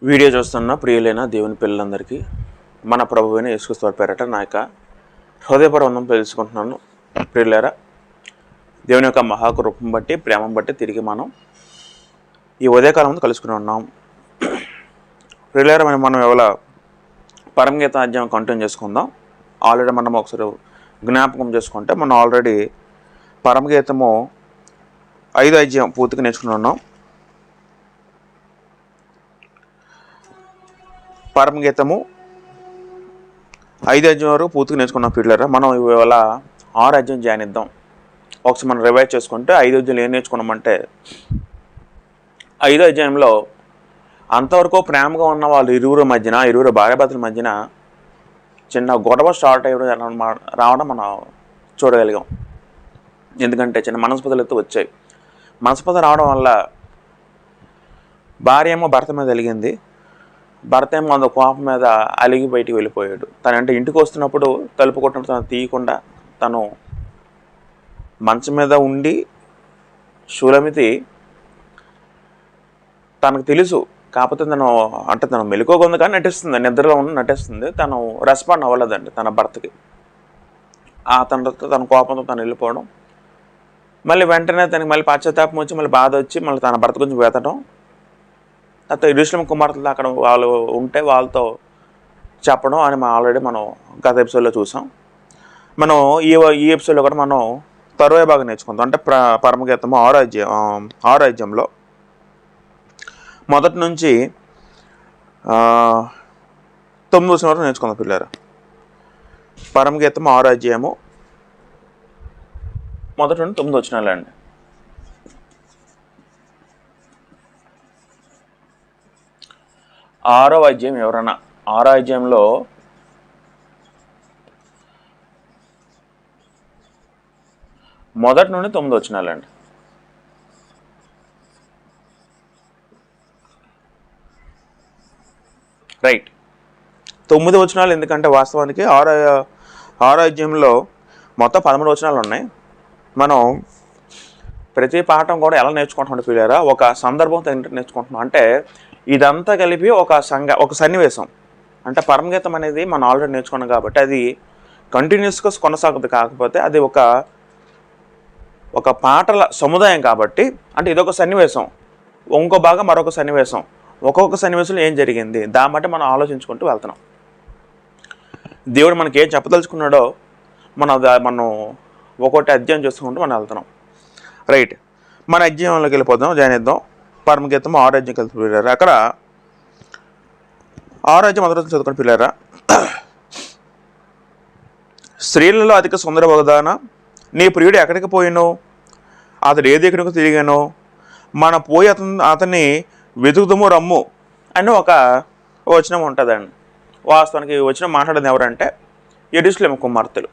Video చూస్తున్న ప్రియులైన దేవుని పిల్లలందరికీ మన ప్రభువైన యేసుక్రీస్తు వారి పేరట నా యొక్క హృదయపూర్వక వందనం తెలుసుకుంటున్నాను. ప్రియులారా, దేవుని యొక్క మహాకృపను బట్టి ప్రేమను బట్టి తిరిగి మనం ఈ ఉదయకాలంలో కలుసుకుని ఉన్నాం. ప్రియులారా, మనం ఎవరి పరమగీత అధ్యాయం కంటిన్యూ చేసుకుందాం. ఆల్రెడీ మనం ఒకసారి జ్ఞాపకం చేసుకుంటే మనం ఆల్రెడీ పరమగీతము 5వ అధ్యాయం పూర్తిగా నేర్చుకుని ఉన్నాం. పరమగీతము 5వ అధ్యాయం వరకు పూర్తిగా నేర్చుకున్నాం. పిల్లరా, మనం ఇవాళ 6వ అధ్యాయం ధ్యానిద్దాం. ఒకసారి మనం రివైజ్ చేసుకుంటే 5వ అధ్యాయంలో ఏం నేర్చుకున్నామంటే 5వ అధ్యాయంలో అంతవరకు ప్రేమగా ఉన్న వాళ్ళు ఇరువురు భార్యాభర్తల మధ్యన చిన్న గొడవ స్టార్ట్ అయ్యడం రావడం మనం చూడగలిగాం. ఎందుకంటే చిన్న మనస్పదలు అయితే వచ్చాయి. మనస్పద రావడం వల్ల భార్య ఏమో భర్త మీద వెలిగింది. భర్త ఏమో అంత కోపం మీద అలిగి బయటికి వెళ్ళిపోయాడు. తనంటే ఇంటికి వస్తున్నప్పుడు తలుపు కొట్టినప్పుడు తను తీయకుండా తను మంచం మీద ఉండి షూలమితి తనకు తెలుసు, కాకపోతే తను మెలుకోకుంది కానీ నటిస్తుంది, నిద్రలో ఉండి నటిస్తుంది. తను రెస్పాండ్ అవ్వలేదండి తన భర్తకి. తన కోపంతో తను వెళ్ళిపోవడం, మళ్ళీ వెంటనే తనకి మళ్ళీ పశ్చాత్తాపం వచ్చి మళ్ళీ బాధ వచ్చి మళ్ళీ తన భర్త గురించి వెతడం. తర్వాత యెరూషలేము కుమార్తెలు అక్కడ వాళ్ళు ఉంటే వాళ్ళతో చెప్పడం అని ఆల్రెడీ మనం గత ఎపిసోడ్లో చూసాం. మనం ఈ ఎపిసోడ్లో కూడా మనం తరువాయి భాగం నేర్చుకుందాం. అంటే పరమగీతము 6వ అధ్యాయంలో మొదటి నుంచి 9వ వచనం వరకు నేర్చుకుందాం. పిల్లలు, పరమగీతము 6వ అధ్యాయము మొదటి నుండి 9 వచనాలు అండి. ఆరవ అధ్యాయం ఎవరన్నా 6వ అధ్యాయంలో మొదటి నుండి 9 వచనాలండి. రైట్, 9 వచనాలు. ఎందుకంటే వాస్తవానికి 6వ అధ్యాయంలో మొత్తం 13 వచనాలు ఉన్నాయి. మనం ప్రతి పాఠం కూడా ఎలా నేర్చుకుంటున్నాం పిల్లరా, ఒక సందర్భం నేర్చుకుంటున్నాం. అంటే ఇదంతా కలిపి ఒక సన్నివేశం. అంటే పరమగీతం అనేది మనం ఆల్రెడీ నేర్చుకున్నాం కాబట్టి అది కంటిన్యూస్గా కొనసాగుతుంది. కాకపోతే అది ఒక పాటల సముదాయం కాబట్టి, అంటే ఇదొక సన్నివేశం, ఇంకో భాగం మరొక సన్నివేశం, ఒక్కొక్క సన్నివేశంలో ఏం జరిగింది దాన్ని బట్టి మనం ఆలోచించుకుంటూ వెళ్తున్నాం. దేవుడు మనకి ఏం చెప్పదలుచుకున్నాడో మనం ఒక్కొక్కటి అధ్యయనం చేసుకుంటూ మనం వెళ్తున్నాం. రైట్, మన అధ్యయనంలోకి వెళ్ళిపోదాం, ధ్యానిద్దాం. పరమగీతం 6వ అధ్యాయం కలిసి పిల్లారా, అక్కడ 6వ అధ్యాయం మొదటి చదువుకుని పిల్లారా. స్త్రీలలో అధిక సుందర వగదాన, నీ ప్రియుడు ఎక్కడికి పోయినో, అతడు ఏ దిక్కునకు తిరిగానో, మన పోయి అతన్ని వెతుకుదము రమ్ము అని ఒక వచనం ఉంటుందండి. వాస్తవానికి ఈ వచనం మాట్లాడేది ఎవరంటే యెరూషలేము కుమార్తెలు.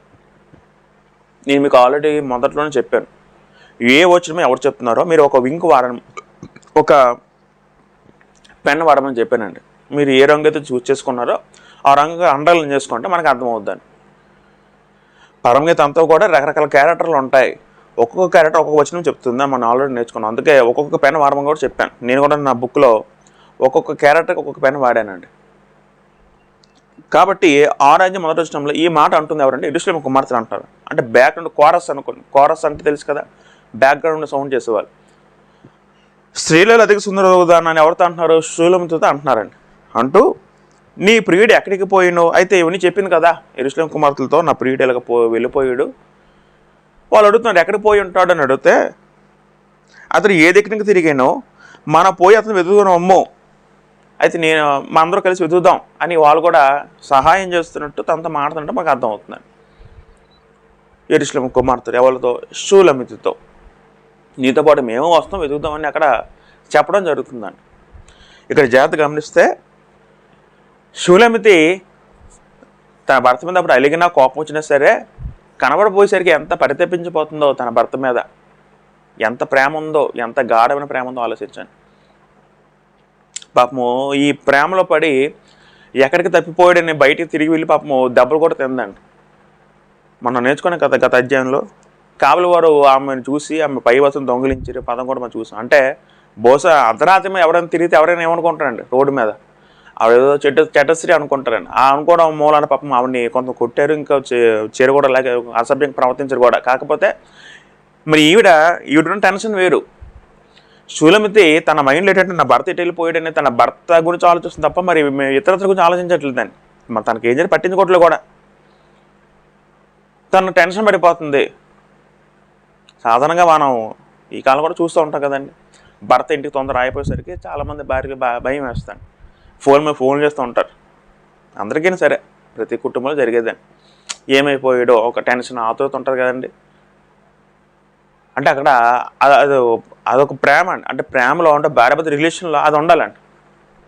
నేను మీకు ఆల్రెడీ మొదట్లోనే చెప్పాను, ఏ వచనం ఎవరు చెప్తున్నారో మీరు ఒక పెన్ వాడమని చెప్పానండి. మీరు ఏ రంగు అయితే చూస్ చేసుకున్నారో ఆ రంగు అండర్లైన్ చేసుకుంటే మనకు అర్థమవుద్దని. పరమగీత అంతా కూడా రకరకాల క్యారెక్టర్లు ఉంటాయి. ఒక్కొక్క క్యారెక్టర్ ఒక్కొక్క వచనం చెప్తుంది, మనం ఆల్రెడీ నేర్చుకున్నాం. అందుకే ఒక్కొక్క పెన్ వాడమని కూడా చెప్పాను. నేను కూడా నా బుక్లో ఒక్కొక్క క్యారెక్టర్కి ఒక్కొక్క పెన్ వాడానండి. కాబట్టి 6వ అధ్యాయం మొదటి వచనంలో ఈ మాట అంటుంది ఎవరంటే యెరూషలేము కుమార్తెలు అంటారు. అంటే బ్యాక్గ్రౌండ్ కోరస్ అనుకోండి. కోరస్ అంటే తెలుసు కదా, బ్యాక్గ్రౌండ్ సౌండ్ చేసేవాళ్ళు. స్త్రీలలో అధిక సుందరదాన్ని ఎవరితో అంటున్నారు? షూలమితితో అంటున్నారండి. అంటూ నీ ప్రియుడు ఎక్కడికి పోయినో, అయితే ఇవన్నీ చెప్పింది కదా యెరూషలేము కుమార్తెలతో, నా ప్రియుడు ఇలాగ వెళ్ళిపోయాడు. వాళ్ళు అడుగుతున్నారు ఎక్కడికి పోయి ఉంటాడు అని అడిగితే, అతను ఏ దిక్కునికి తిరిగానో మన పోయి అతను వెతుకుదాం అమ్మో, అయితే మా అందరూ కలిసి వెతుకుదాం అని వాళ్ళు కూడా సహాయం చేస్తున్నట్టు తనతో మాట్లాడుతుంటే మాకు అర్థమవుతుందండి. యెరూషలేము కుమార్తెలు ఎవరితో? షూలమితితో. నీతో పాటు మేము వస్తాం వెతుకుదామని అక్కడ చెప్పడం జరుగుతుందండి. ఇక్కడ జాగ్రత్త గమనిస్తే షూలమితి తన భర్త మీద అప్పుడు అలిగినా కోపం వచ్చినా సరే కనబడిపోయేసరికి ఎంత పరితపించిపోతుందో తన భర్త మీద, ఎంత ప్రేమ ఉందో, ఎంత గాఢమైన ప్రేమ ఉందో ఆలోచించండి. పాపము ఈ ప్రేమలో పడి ఎక్కడికి తప్పిపోయాడని బయటికి తిరిగి వెళ్ళి పాపము దెబ్బలు కూడా తిందండి. మనం నేర్చుకునే కదా గత అధ్యాయంలో కావలి వారు ఆమెను చూసి ఆమె పై వస్తువును దొంగిలించే పదం కూడా మనం చూసాం. అంటే బహుశా అర్ధరాత్రి ఎవరైనా తిరిగితే ఎవరైనా ఏమనుకుంటారండి, రోడ్డు మీద ఆవిడ ఏదో చెడ్డశ్రీ అనుకుంటారండి. ఆ అనుకోవడం మూలాన పాపం ఆవిడని కొంత కొట్టారు, ఇంకా చేరు కూడా లేక అసభ్యంగా ప్రవర్తించారు కూడా. కాకపోతే మరి ఈవిడ టెన్షన్ వేరు. షూలమితి తన మైండ్లో ఏంటంటే నా భర్త ఎటు వెళ్ళిపోయాడని తన భర్త గురించి ఆలోచిస్తుంది తప్ప మరి ఇతరుల గురించి ఆలోచించట్లేదండి. మరి తనకి ఏం జరిగి పట్టించుకోవట్లేదు కూడా. తను టెన్షన్ పడిపోతుంది. సాధారణంగా మనం ఈ కాలం కూడా చూస్తూ ఉంటాం కదండి, భర్త ఇంటికి తొందర అయిపోయేసరికి చాలామంది భార్యకి భయం వేస్తాను. ఫోన్ చేస్తూ ఉంటారు. అందరికీ సరే, ప్రతి కుటుంబంలో జరిగేదండి. ఏమైపోయాడో ఒక టెన్షన్ ఆతృత ఉంటుంది కదండి. అంటే అక్కడ అదొక ప్రేమ అండి. అంటే ప్రేమలో అంటే భార్య భర్త రిలేషన్లో అది ఉండాలండి.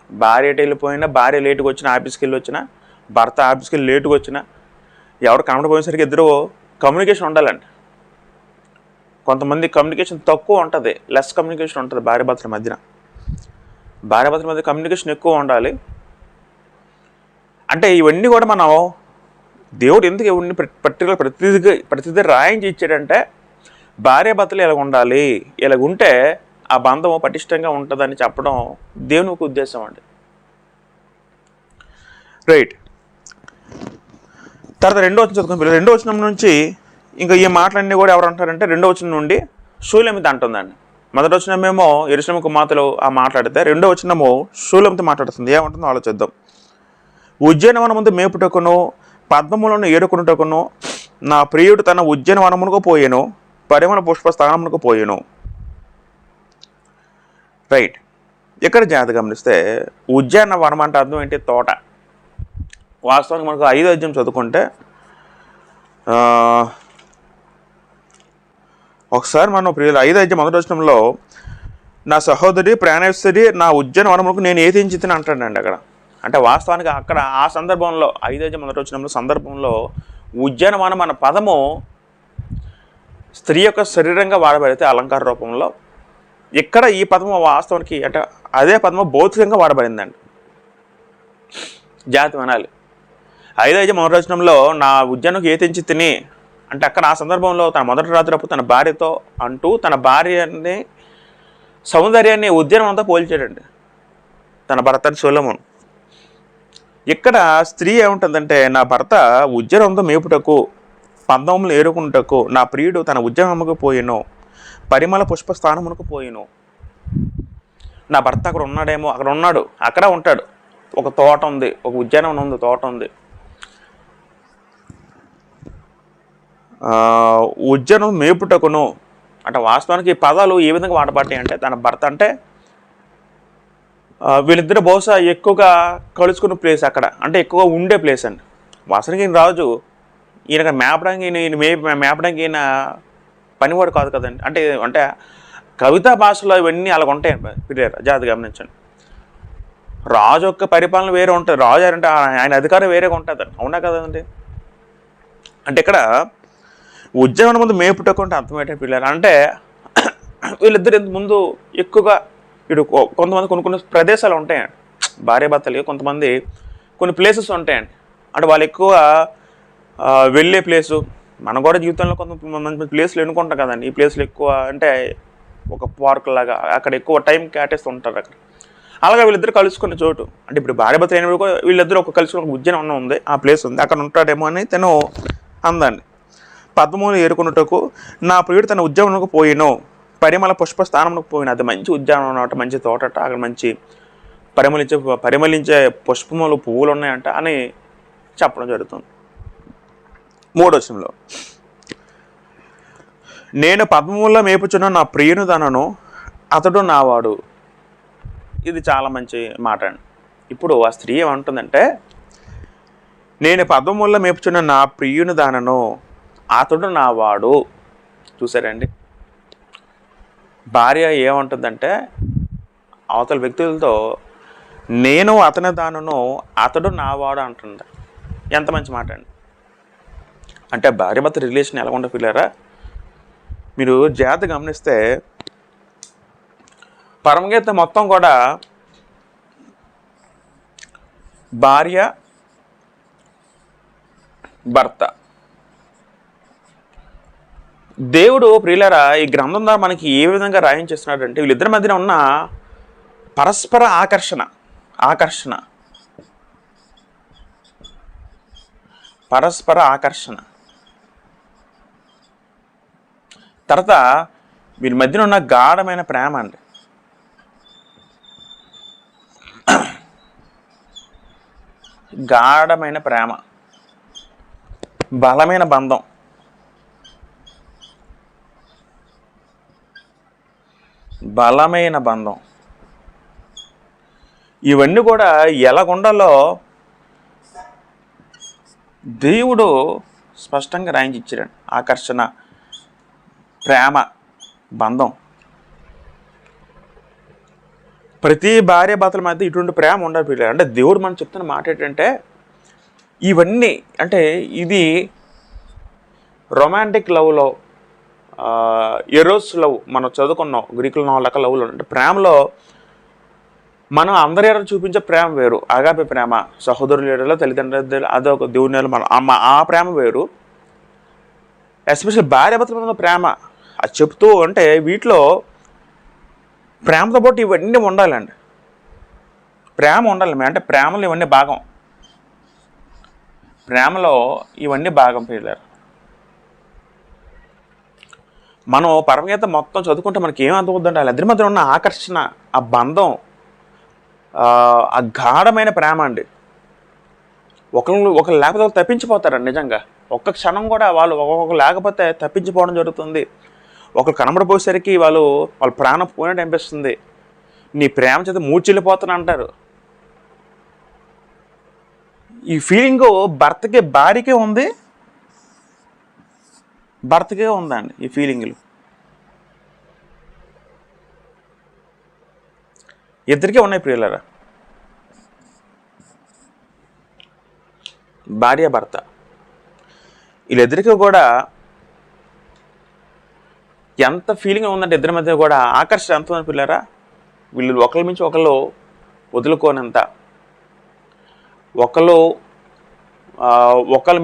భార్య ఎటు వెళ్ళిపోయినా, భార్య లేటుగా వచ్చినా, ఆఫీస్కి వెళ్ళి వచ్చినా, భర్త ఆఫీస్కి వెళ్ళి లేటుగా వచ్చినా, ఎవరు కనబడిపోయేసరికి ఇద్దరు కమ్యూనికేషన్ ఉండాలండి. కొంతమంది కమ్యూనికేషన్ తక్కువ ఉంటుంది, లెస్ కమ్యూనికేషన్ ఉంటుంది భార్య భర్తల మధ్యన. భార్య భర్తల మధ్య కమ్యూనికేషన్ ఎక్కువ ఉండాలి. అంటే ఇవన్నీ కూడా మనం దేవుడు ఎందుకు ఇవన్నీ పర్టికులర్ ప్రతిదీ రాయించి ఇచ్చాడంటే భార్య భర్తలు ఇలాగ ఉండాలి, ఇలాగ ఉంటే ఆ బంధం పటిష్టంగా ఉంటుందని చెప్పడం దేవుని ఒక ఉద్దేశం అండి. రైట్. తర్వాత రెండో వచనం చదువుకుని రెండో వచనం నుంచి ఇంకా ఈ మాటలన్నీ కూడా ఎవరు అంటారంటే రెండో వచనం నుండి షూలమితి అంటుందండి. మొదటి వచనమేమో యెరూషలేము కుమార్తెలు ఆ మాట్లాడితే, రెండో వచనము షూలమితి మాట్లాడుతుంది. ఏమంటుందో ఆలోచిద్దాం. ఉద్యానవనముందు మేపుటకును పద్మములను ఏరుకున్నటకును నా ప్రియుడు తన ఉద్యానవనమునకు పోయెను, పరిమళ పుష్ప స్థానమునకు పోయెను. రైట్. ఇక్కడ జాగ్రత్త గమనిస్తే ఉద్యానవనం అంటే అర్థం ఏంటి? తోట. వాస్తవానికి మనకు 5వ అధ్యాయం చదువుకుంటే ఒకసారి మనం ప్రియులు 5వ అధ్యాయం మొదటి వచనంలో నా సహోదరి ప్రాణేశ్వరి నా ఉద్యానవనమునకు నేను ఏతించితిని అంటాడండి అక్కడ. అంటే వాస్తవానికి అక్కడ ఆ సందర్భంలో 5వ అధ్యాయం మొదటి వచనంలో సందర్భంలో ఉద్యానవనం అన్న పదము స్త్రీ యొక్క శరీరంగా వాడబడితే అలంకార రూపంలో, ఇక్కడ ఈ పదము వాస్తవానికి అంటే అదే పదము భౌతికంగా వాడబడిందండి. జాతి వినాలి. 5వ అధ్యాయం మొదటి వచనంలో నా ఉద్యానకు ఏతించి తిని అంటే అక్కడ ఆ సందర్భంలో తన మొదటి రాత్రి అప్పుడు తన భార్యతో అంటూ తన భార్యని సౌందర్యాన్ని ఉద్యానవంతా పోల్చాడండి తన భర్త సొలొమోను. ఇక్కడ స్త్రీ ఏముంటుందంటే నా భర్త ఉద్యానవంతో మేపుటకు పద్మములు ఏరుకుంటకు నా ప్రియుడు తన ఉద్యానముకు పోయెను, పరిమళ పుష్ప స్థానమునకు పోయెను. నా భర్త అక్కడ ఉన్నాడేమో, అక్కడ ఉన్నాడు, అక్కడ ఉంటాడు. ఒక తోట ఉంది, ఒక ఉద్యానవనం ఉంది, తోట ఉంది. ఉద్యానం మేపుటకును అంటే వాస్తవానికి ఈ పదాలు ఏ విధంగా వాడబడ్డాయి అంటే తన భర్త అంటే వీళ్ళిద్దరు బహుశా ఎక్కువగా కలుసుకున్న ప్లేస్ అక్కడ, అంటే ఎక్కువగా ఉండే ప్లేస్ అండి. వాస్తవానికి ఈయన రాజు, ఈయన మేపడానికి ఈయన పనివాడు కాదు కదండి. అంటే అంటే కవితా భాషలో ఇవన్నీ అలాగ ఉంటాయండి. జాగ్రత్త గమనించండి. రాజు యొక్క పరిపాలన వేరే ఉంటుంది, రాజు అంటే ఆయన అధికారం వేరేగా ఉంటుంది. అవునా కదండి. అంటే ఇక్కడ ఉద్యానవనం ముందు మేపుటకు అంటే అర్థం ఏంటంటే పిల్లలు అంటే వీళ్ళిద్దరు ముందు ఎక్కువగా ఇటు కొంతమంది కొన్ని ప్రదేశాలు ఉంటాయండి భార్య భర్తలకి, కొంతమంది కొన్ని ప్లేసెస్ ఉంటాయండి. అంటే వాళ్ళు ఎక్కువ వెళ్ళే ప్లేసు. మనం కూడా జీవితంలో కొంత మంచి ప్లేస్లు ఎన్నుకుంటాం కదండి. ఈ ప్లేస్లు ఎక్కువ అంటే ఒక పార్క్ లాగా అక్కడ ఎక్కువ టైం కేటాయిస్తూ ఉంటారు అక్కడ. అలాగే వీళ్ళిద్దరు కలుసుకునే చోటు అంటే ఇప్పుడు భార్య భర్త అయినప్పుడు కూడా వీళ్ళిద్దరు ఒక కలుసుకుని ఒక ఉద్యానవనం ఉంది, ఆ ప్లేస్ ఉంది, అక్కడ ఉంటాడేమో అని తను అందండి. పద్మములు ఏరుకున్నటకు నా ప్రియుడు తన ఉద్యానవనకు పోయిను, పరిమళ పుష్ప స్థానమునకు పోయిన. అది మంచి ఉద్యానవనం అన్నమాట, మంచి తోటట, అక్కడ మంచి పరిమళించే పుష్పములు పువ్వులు ఉన్నాయంట అని చెప్పడం జరుగుతుంది. 3వ వచనంలో నేను పద్మముల్లో మేపుచున్న నా ప్రియుని దనను అతడు నావాడు. ఇది చాలా మంచి మాట అండి. ఇప్పుడు ఆ స్త్రీ ఏమంటుందంటే నేను పద్మముల్లో మేపుచున్న నా ప్రియుని దానను అతడు నావాడు. చూసారండి, భార్య ఏమంటుందంటే అవతల వ్యక్తులతో నేను అతని దానను అతడు నావాడు అంటుంది. ఎంత మంచి మాట అండి. అంటే భార్య భర్త రిలేషన్ ఎలా ఉండదు పిల్లరా, మీరు జాగ్రత్త గమనిస్తే పరమగీత మొత్తం కూడా భార్య భర్త. దేవుడు ప్రియులారా ఈ గ్రంథం ద్వారా మనకి ఏ విధంగా రాయించేస్తున్నాడు అంటే వీళ్ళిద్దరి మధ్యన ఉన్న పరస్పర ఆకర్షణ పరస్పర ఆకర్షణ. తర్వాత వీరి మధ్యన ఉన్న గాఢమైన ప్రేమ అండి. గాఢమైన ప్రేమ, బలమైన బంధం. బలమైన బంధం ఇవన్నీ కూడా ఎలాగుండాలో దేవుడు స్పష్టంగా రాయించి ఇచ్చాడు. ఆకర్షణ, ప్రేమ, బంధం. ప్రతి భార్య భర్తల మధ్య ఇటువంటి ప్రేమ ఉండాలి పిల్లలు. అంటే దేవుడు మనం చెప్తున్న మాట ఏంటంటే ఇవన్నీ అంటే ఇది రొమాంటిక్ లవ్లో, ఎరోస్ లవ్ మనం చదువుకున్నాం గ్రీకుల నాలుగు లవ్లో. అంటే ప్రేమలో మనం అందరి ఎడల చూపించే ప్రేమ వేరు. అగాపే ప్రేమ, సహోదరుల తల్లిదండ్రుల అదొక దేవుని నెల మన ఆ ప్రేమ వేరు. ఎస్పెషల్ భార్యాభర్తల ప్రేమ అది చెప్తూ అంటే వీటిలో ప్రేమతో పాటు ఇవన్నీ ఉండాలండి. ప్రేమ ఉండాలి. అంటే ప్రేమలో ఇవన్నీ భాగం. ప్రేమలో ఇవన్నీ భాగం పిల్లలు. మనం పరమగీత మొత్తం చదువుకుంటే మనకి ఏం అర్థమవుతుందంటే వాళ్ళిద్దరి మధ్య ఉన్న ఆకర్షణ, ఆ బంధం, ఆ గాఢమైన ప్రేమ అండి. ఒకరు లేకపోతే తప్పించిపోతారండి. నిజంగా ఒక్క క్షణం కూడా వాళ్ళు ఒక్కొక్కరు లేకపోతే తప్పించిపోవడం జరుగుతుంది. ఒకరు కనబడిపోయేసరికి వాళ్ళ ప్రాణం పోయినట్టు అనిపిస్తుంది. నీ ప్రేమ చేత మూర్చిల్లిపోతాను అంటారు. ఈ ఫీలింగ్ భర్తకి భార్యకే ఉంది, భర్తకే ఉందండి ఈ ఫీలింగ్లు. ఇద్దరికే ఉన్నాయి ప్రియులారా. భార్య భర్త వీళ్ళిద్దరికీ కూడా ఎంత ఫీలింగ్ ఉందంటే ఇద్దరి మధ్య కూడా ఆకర్షణ ఎంత ఉందని పిల్లరా. వీళ్ళు ఒకరి మించి ఒకళ్ళు వదులుకోనంత, ఒకళ్ళు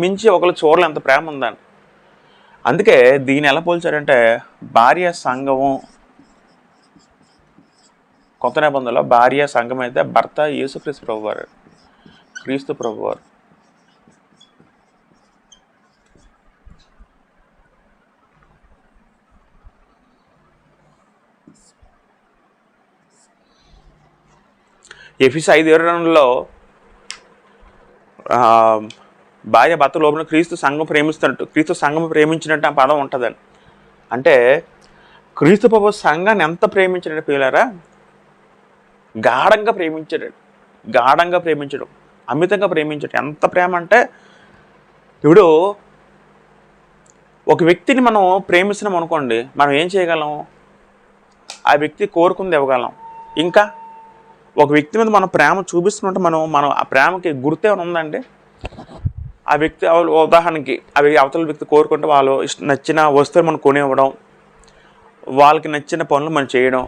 మించి ఒకళ్ళు చూడలే ఎంత ప్రేమ ఉందని. అందుకే దీన్ని ఎలా పోల్చారంటే భార్య సంఘము, కొత్త నిబంధనలో భార్య సంఘం అయితే భర్త యేసుక్రీస్తు ప్రభువారు, క్రీస్తు ప్రభువారు. ఎఫెసీ 5:22లో భార్య భర్త లోపల క్రీస్తు సంఘం ప్రేమిస్తున్నట్టు, క్రీస్తు సంఘం ప్రేమించినట్టు ఆ పదం ఉంటుందండి. అంటే క్రీస్తు ప్రభు సంఘాన్ని ఎంత ప్రేమించాడంటే పిల్లరా, గాఢంగా ప్రేమించాడు. గాఢంగా ప్రేమించడం, అమితంగా ప్రేమించడం. ఎంత ప్రేమ అంటే ఇప్పుడు ఒక వ్యక్తిని మనం ప్రేమిస్తున్నాం అనుకోండి, మనం ఏం చేయగలం? ఆ వ్యక్తి కోరుకుంది ఇవ్వగలం. ఇంకా ఒక వ్యక్తి మీద మనం ప్రేమ చూపిస్తుంటే మనం ఆ ప్రేమకి గుర్తు ఏమైనా ఉందండి? ఆ వ్యక్తి ఉదాహరణకి అవతల వ్యక్తి కోరుకుంటే వాళ్ళు నచ్చిన వస్తువులు మనం కొనివ్వడం, వాళ్ళకి నచ్చిన పనులు మనం చేయడం,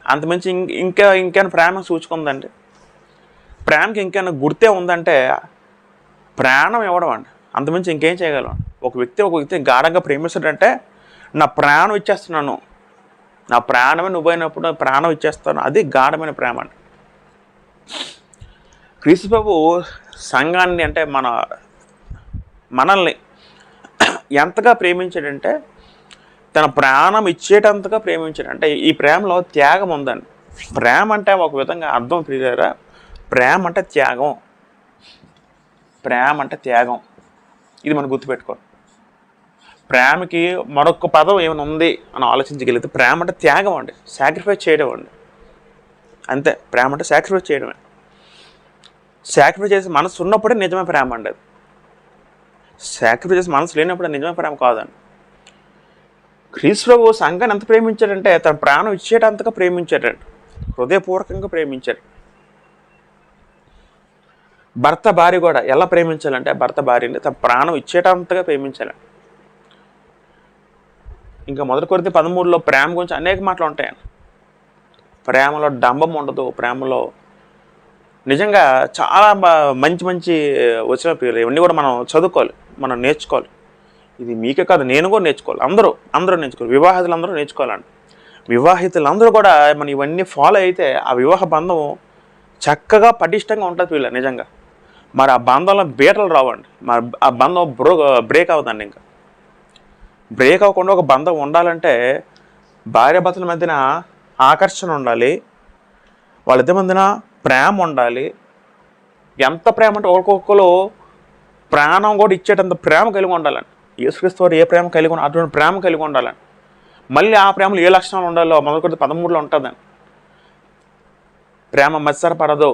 అంతమించి ఇంకేమైనా ప్రేమ సూచుకుందండి? ప్రేమకి ఇంకేమైనా గుర్తే ఉందంటే ప్రాణం ఇవ్వడం అండి. అంతమించి ఇంకేం చేయగలం? ఒక వ్యక్తి గాఢంగా ప్రేమిస్తాడంటే నా ప్రాణం ఇచ్చేస్తున్నాను, నా ప్రాణమే నువ్వైనప్పుడు ప్రాణం ఇచ్చేస్తాను, అది గాఢమైన ప్రేమ అండి. క్రీస్తు ప్రభు సంఘాన్ని అంటే మనల్ని ఎంతగా ప్రేమించాడంటే తన ప్రాణం ఇచ్చేటంతగా ప్రేమించాడు. అంటే ఈ ప్రేమలో త్యాగం ఉందండి. ప్రేమ అంటే ఒక విధంగా అర్థం తెలియరా, ప్రేమ అంటే త్యాగం, ప్రేమ అంటే త్యాగం. ఇది మనం గుర్తుపెట్టుకోండి. ప్రేమకి మరొక పదం ఏమైనా ఉంది అని ఆలోచించగలిగితే ప్రేమ అంటే త్యాగం అండి, సాక్రిఫైస్ చేయడం అండి. అంతే, ప్రేమ అంటే సాక్రిఫైస్ చేయడమే. సాక్రిఫైస్ చేసే మనసు ఉన్నప్పుడే నిజమే ప్రేమ అండి. అది సాక్రిఫైస్ చేసే మనసు లేనప్పుడే నిజమే ప్రేమ కాదండి. క్రీస్తు ప్రభు సంఘాన్ని ఎంత ప్రేమించాడంటే తన ప్రాణం ఇచ్చేటంతగా ప్రేమించాడండి, హృదయపూర్వకంగా ప్రేమించాడు. భర్త భార్య కూడా ఎలా ప్రేమించాలంటే భర్త భార్యని తన ప్రాణం ఇచ్చేటంతగా ప్రేమించాలండి. ఇంకా 1 కొరింథీ 13లో ప్రేమ గురించి అనేక మాటలు ఉంటాయండి. ప్రేమలో డంబం ఉండదు. ప్రేమలో నిజంగా చాలా మంచి వచ్చిన పేర్లు ఇవన్నీ కూడా మనం చదువుకోవాలి, మనం నేర్చుకోవాలి. ఇది మీకే కాదు, నేను కూడా నేర్చుకోవాలి. అందరూ నేర్చుకోవాలి. వివాహితులందరూ నేర్చుకోవాలండి. వివాహితులందరూ కూడా మనం ఇవన్నీ ఫాలో అయితే ఆ వివాహ బంధం చక్కగా పటిష్టంగా ఉంటుంది పిల్ల. నిజంగా మరి ఆ బంధంలో బీటలు రావండి, మరి ఆ బంధం బ్రేక్ అవుతుందండి. ఇంకా బ్రేక్ అవ్వకుండా ఒక బంధం ఉండాలంటే భార్యాభర్తల మధ్యన ఆకర్షణ ఉండాలి, వాళ్ళిద్దరి మధ్యన ప్రేమ ఉండాలి. ఎంత ప్రేమ అంటే ఒక్కొక్కరు ప్రాణం కూడా ఇచ్చేటంత ప్రేమ కలిగి ఉండాలండి. యేసుక్రీస్తు వారు ఏ ప్రేమ కలిగి ఉండాలి, అటువంటి ప్రేమ కలిగి ఉండాలండి. మళ్ళీ ఆ ప్రేమలో ఏ లక్షణాలు ఉండాలో మొదటి 13లో ఉంటుందండి. ప్రేమ మత్సరపడదు,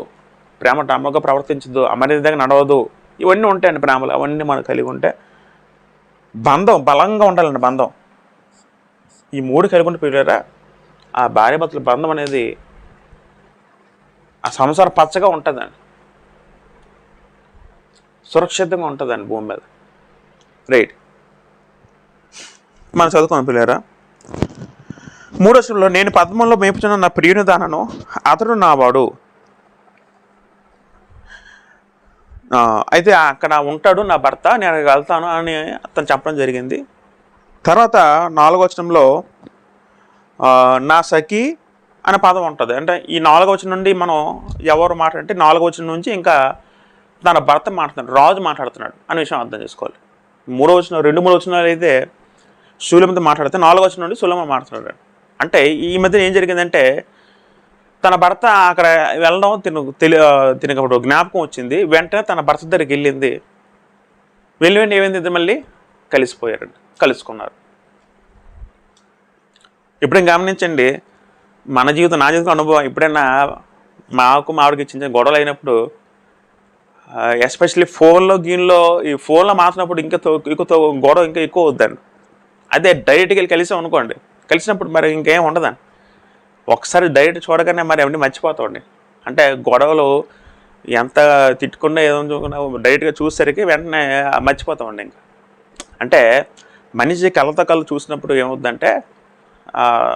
ప్రేమ డమ్మగా ప్రవర్తించదు, అమర్యాదగా నడవదు. ఇవన్నీ ఉంటాయండి ప్రేమలు. అవన్నీ మనం కలిగి ఉంటే బంధం బలంగా ఉండాలండి. బంధం ఈ 3 కలిగి ఉంటే పిల్లరా ఆ భార్యాభర్తల బంధం అనేది ఆ సంసారం పచ్చగా ఉంటుందండి, సురక్షితంగా ఉంటుందండి భూమి మీద. రైట్, మనం చదువుకోండి పిల్లరా. 3వ వచనంలో, నేను పద్మంలో మేపుచున్న నా ప్రియుని దానను, అతడు నావాడు. అయితే అక్కడ ఉంటాడు నా భర్త, నేను అక్కడికి వెళ్తాను అని అతను చెప్పడం జరిగింది. తర్వాత 4వ వచనంలో నా సఖి అనే పదం ఉంటుంది. అంటే ఈ 4వ వచనం నుండి మనం ఎవరు మాట్లాడంటే 4వ వచనం నుంచి ఇంకా తన భర్త మాట్లాడుతున్నాడు, రాజు మాట్లాడుతున్నాడు అనే విషయం అర్థం చేసుకోవాలి. 3వ వచనం 2-3 వచనాలు అయితే సులెమంతో మాట్లాడితే 4వ వచనం నుండి సులెమాన్ మాట్లాడాడు. అంటే ఈ మధ్య ఏం జరిగిందంటే తన భర్త అక్కడ వెళ్ళడం తినకు ఇప్పుడు జ్ఞాపకం వచ్చింది. వెంటనే తన భర్త దగ్గరికి వెళ్ళింది. వెళ్ళి ఏమైంది, మళ్ళీ కలిసిపోయారండి, కలుసుకున్నారు. ఎప్పుడైనా గమనించండి, మన జీవితం, నా జీవితం అనుభవం, ఎప్పుడైనా మాకు ఆవిడకి ఇచ్చిన గొడవలు అయినప్పుడు, ఎస్పెషల్లీ ఫోన్లో ఈ ఫోన్లో మాట్లాడినప్పుడు ఇంకా గొడవ ఇంకా ఎక్కువ అవుద్దండి. అదే డైరెక్ట్గా వెళ్ళి కలిసాం అనుకోండి, కలిసినప్పుడు మరి ఇంకేం ఉండదండి. ఒకసారి డైరెక్ట్ చూడగానే మరి అవన్నీ మర్చిపోతామండి. అంటే గొడవలు ఎంత తిట్టుకున్నా ఏదో చూకున్నా డైరెక్ట్గా చూసేసరికి వెంటనే మర్చిపోతామండి. ఇంకా అంటే మనిషి కళ్ళతో కళ్ళు చూసినప్పుడు ఏమవుద్దంటే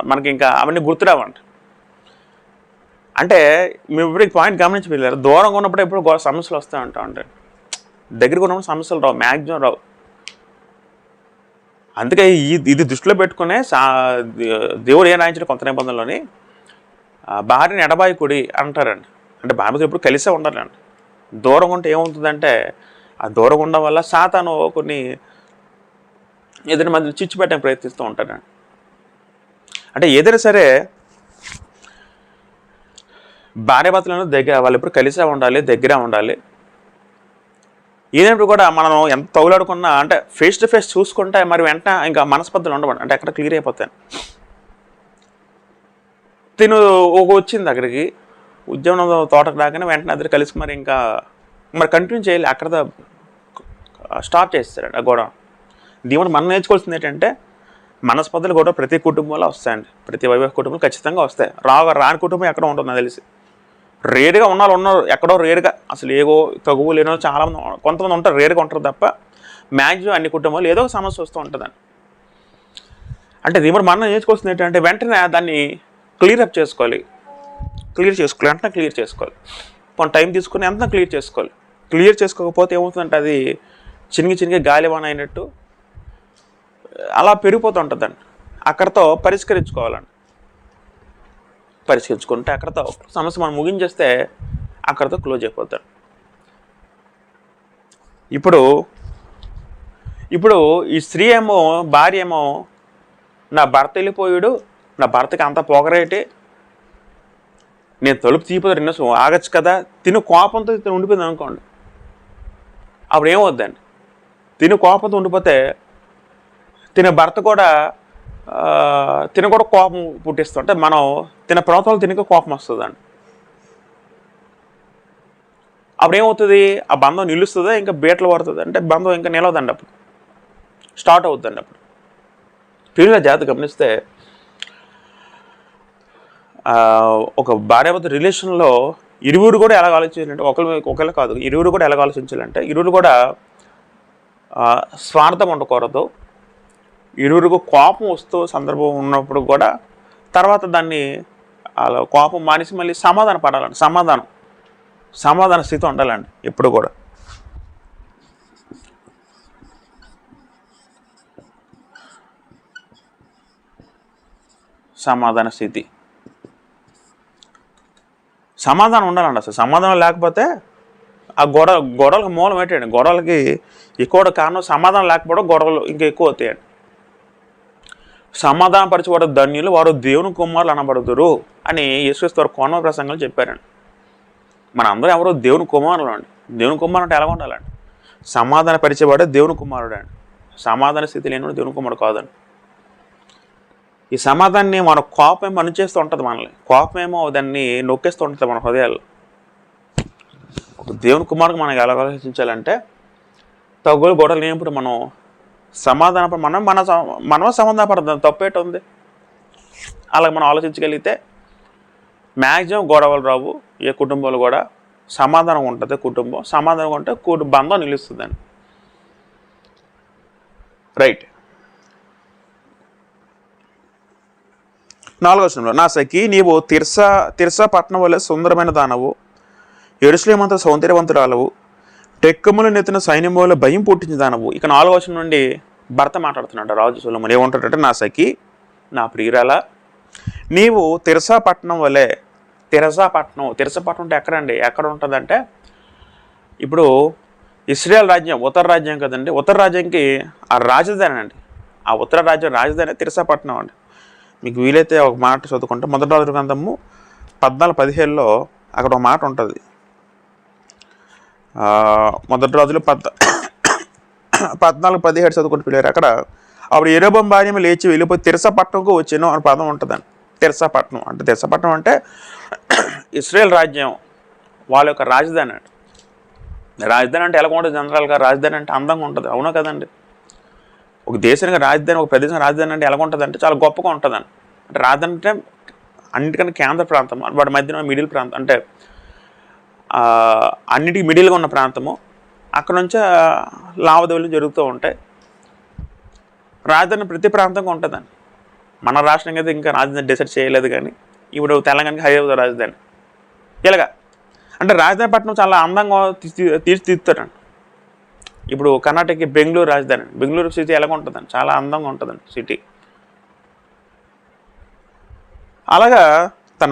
మనకి ఇంకా అవన్నీ గుర్తురావండి. అంటే మేము ఇప్పుడు ఈ పాయింట్ గమనించి వెళ్ళారు, దూరంగా ఉన్నప్పుడు ఎప్పుడు సమస్యలు వస్తూ ఉంటాం. అంటే దగ్గరకు ఉన్నప్పుడు సమస్యలు రావు, మ్యాక్సిమం రావు. అందుకే ఇది దృష్టిలో పెట్టుకునే దేవుడు ఏం రాయించిన కొత్త నిబంధనలోని భార్యని ఎడబాయకుడి అంటారండి. అంటే భార్యతో ఎప్పుడు కలిసే ఉండాలండి. దూరంగా ఉంటే ఏమవుతుందంటే ఆ దూరంగా ఉండడం వల్ల సాతాను కొన్ని ఎదుటి మధ్యలో చిచ్చు పెట్టడానికి ప్రయత్నిస్తూ ఉంటాడండి. అంటే ఏదైనా సరే భార్యాభర్తలను వాళ్ళు ఎప్పుడు కలిసే ఉండాలి, దగ్గర ఉండాలి. ఏదైనప్పుడు కూడా మనం ఎంత తగులాడుకున్నా అంటే ఫేస్ టు ఫేస్ చూసుకుంటే మరి వెంటనే ఇంకా మనస్పర్ధలు ఉండవండి. అంటే అక్కడ క్లియర్ అయిపోతాను. తిను వచ్చింది అక్కడికి, ఉద్యోగం తోటకు రాగానే వెంటనే అద్దరు కలిసి మరి కంటిన్యూ చేయాలి, అక్కడ స్టాప్ చేస్తారండి ఆ గొడవ. దీని మనం నేర్చుకోవాల్సింది ఏంటంటే మనస్పర్ధలు గొడవ ప్రతి కుటుంబంలో వస్తాయండి, ప్రతి వైవాహిక కుటుంబంలో ఖచ్చితంగా వస్తాయి. రాని కుటుంబం ఎక్కడ ఉంటుంది నాకు తెలిసి. రేరుగా ఉన్నారు, ఎక్కడో రేరుగా, అసలు ఏవో తగువు లేనో చాలామంది, కొంతమంది ఉంటారు, రేరుగా ఉంటారు తప్ప మ్యాక్సిమం అన్ని కుటుంబాలు ఏదో ఒక సమస్య వస్తూ ఉంటుందండి. అంటే దీని మనం నేర్చుకోవాల్సింది ఏంటంటే వెంటనే దాన్ని క్లియర్ చేసుకోవాలి, వెంటనే క్లియర్ చేసుకోవాలి. కొంత టైం తీసుకుని ఎంత క్లియర్ చేసుకోవాలి. క్లియర్ చేసుకోకపోతే ఏమవుతుందంటే అది చినిగి గాలివాన అయినట్టు అలా పెరిగిపోతూ ఉంటుందండి. అక్కడితో పరిష్కరించుకుంటే అక్కడితో సమస్య మనం ముగించేస్తే అక్కడితో క్లోజ్ అయిపోతాడు. ఇప్పుడు ఈ స్త్రీ ఏమో, భార్య ఏమో, నా భర్త వెళ్ళిపోయాడు, నా భర్తకి అంత పొగరేటి, నేను తలుపు తీపోతే 2 నిమిషం ఆగచ్చు కదా, తిను కోపంతో తిను ఉండిపోయింది అనుకోండి. అప్పుడు ఏమవుద్దండి, తిను కోపంతో ఉండిపోతే భర్త కూడా కోపం పుట్టిస్తుంటే మనం ప్రవర్తనలో తినక కోపం వస్తుందండి. అప్పుడు ఏమవుతుంది, ఆ బంధం నిలుస్తుందా ఇంకా బీటలు పడుతుంది అంటే బంధం ఇంకా నిలవదండి, అప్పుడు స్టార్ట్ అవుతుందండి. అప్పుడు పిల్లల జాగ్రత్త గమనిస్తే ఒక భార్యాభర్త రిలేషన్లో ఇరువురు కూడా ఎలాగ ఆలోచించాలంటే ఒకళ్ళు కాదు, ఇరువురు కూడా ఎలాగ ఆలోచించాలంటే ఇరువురు కూడా స్వార్థం ఉండకూడదు. ఇరువురికి కోపం వస్తూ సందర్భం ఉన్నప్పుడు కూడా తర్వాత దాన్ని అలా కోపం మానేసి మళ్ళీ సమాధాన పడాలండి. సమాధాన స్థితి ఉండాలండి ఎప్పుడు కూడా. సమాధానం ఉండాలండి. అసలు సమాధానం లేకపోతే ఆ గొడవలకు మూలం ఏంటండి? గొడవలకి ఎక్కువ కారణం సమాధానం లేకపోవడం, గొడవలు ఇంకా ఎక్కువ అవుతాయండి. సమాధాన పరిచబడ ధన్యులు వారు దేవుని కుమారులు అనబడుదురు అని యేసుక్రీస్తు వారు కోన ప్రసంగంలో చెప్పారండి. మన అందరూ ఎవరో దేవుని కుమారులు అండి. దేవుని కుమారుడు అంటే ఎలా ఉండాలండి? సమాధాన పరిచబడే దేవుని కుమారుడు అండి. సమాధాన స్థితి లేనివాడు దేవుని కుమారుడు కాదండి. ఈ సమాధానాన్ని మన కోపం ఏమో చేస్తూ ఉంటుంది, మనల్ని కోపమేమో దాన్ని నొక్కేస్తూ ఉంటుంది మన హృదయాల్లో. ఒక దేవుని కుమారుడు మనకి ఎలా ఆలోచించాలంటే తగ్గులు గొడవలు లేనప్పుడు మనం సమాధానపడి మనమే సమాధాన పడదాం, తప్పేట ఉంది. అలాగ మనం ఆలోచించగలిగితే మ్యాక్సిమం గొడవలు రావు. ఏ కుటుంబాలు కూడా సమాధానం ఉంటుంది. కుటుంబం సమాధానం ఉంటే బంధం నిలుస్తుందండి. రైట్. 4వ వచనంలో, నా సఖి నీవు తిర్సా పట్టణం వల్ల సుందరమైన దానవు, యెరూషలేమంత సౌందర్యవంతురాలవు, టెక్కములు నెత్తిన సైన్యముల భయం పుట్టించిన దానవు. ఇక 4వ వచనం నుండి భర్త మాట్లాడుతున్నాడు, రాజు సొలొమోను ఏమంటాడంటే, నా సఖి, నా ప్రియురాల, నీవు తిర్సా పట్టణం వలె. తిర్సా పట్టణం అంటే ఎక్కడండి? ఎక్కడ ఉంటుందంటే, ఇప్పుడు ఇశ్రాయేల్ రాజ్యం ఉత్తర రాజ్యం కదండి. ఉత్తర రాజ్యంకి ఆ రాజధాని అండి. ఆ ఉత్తర రాజ్యం రాజధాని తిర్సా పట్టణం అండి. మీకు వీలైతే ఒక మాట చదువుకుంటే మొదటి రాజుల గ్రంథము 14:17లో అక్కడ ఒక మాట ఉంటుంది. మొదటి రాజులు 14:17 చదువుకుంటూ పిల్లారు. అక్కడ అప్పుడు యెరోబోము భార్య లేచి వెళ్ళిపోయి తిర్సా పట్టణంకు వచ్చాను అని పదం ఉంటుందండి. తిర్సా పట్టణం అంటే ఇశ్రాయేల్ రాజ్యం వాళ్ళ యొక్క రాజధాని అండి. రాజధాని అంటే ఎలా ఉంటుంది? జనరల్గా రాజధాని అంటే అందంగా ఉంటుంది, అవునా కదండి? ఒక దేశానికి రాజధాని, ఒక ప్రదేశం రాజధాని అంటే ఎలా ఉంటుంది అంటే చాలా గొప్పగా ఉంటుందండి. అంటే రాజధాని అంటే అన్నిటికన్నా కేంద్ర ప్రాంతం, వాటి మధ్యన మిడిల్ ప్రాంతం, అంటే అన్నిటికీ మిడిల్గా ఉన్న ప్రాంతము. అక్కడ నుంచి లావాదేవీలు జరుగుతూ ఉంటాయి. రాజధాని ప్రతి ప్రాంతంగా ఉంటుందండి. మన రాష్ట్రం అయితే ఇంకా రాజధాని డిసైడ్ చేయలేదు, కానీ ఇప్పుడు తెలంగాణకి హైదరాబాద్ రాజధాని. ఇలాగా అంటే రాజధాని పట్టణం చాలా అందంగా తీర్చిదిద్దుతారండి. ఇప్పుడు కర్ణాటకకి బెంగళూరు రాజధాని. బెంగళూరు సిటీ ఎలాగ ఉంటుందండి? చాలా అందంగా ఉంటుందండి సిటీ. అలాగా తన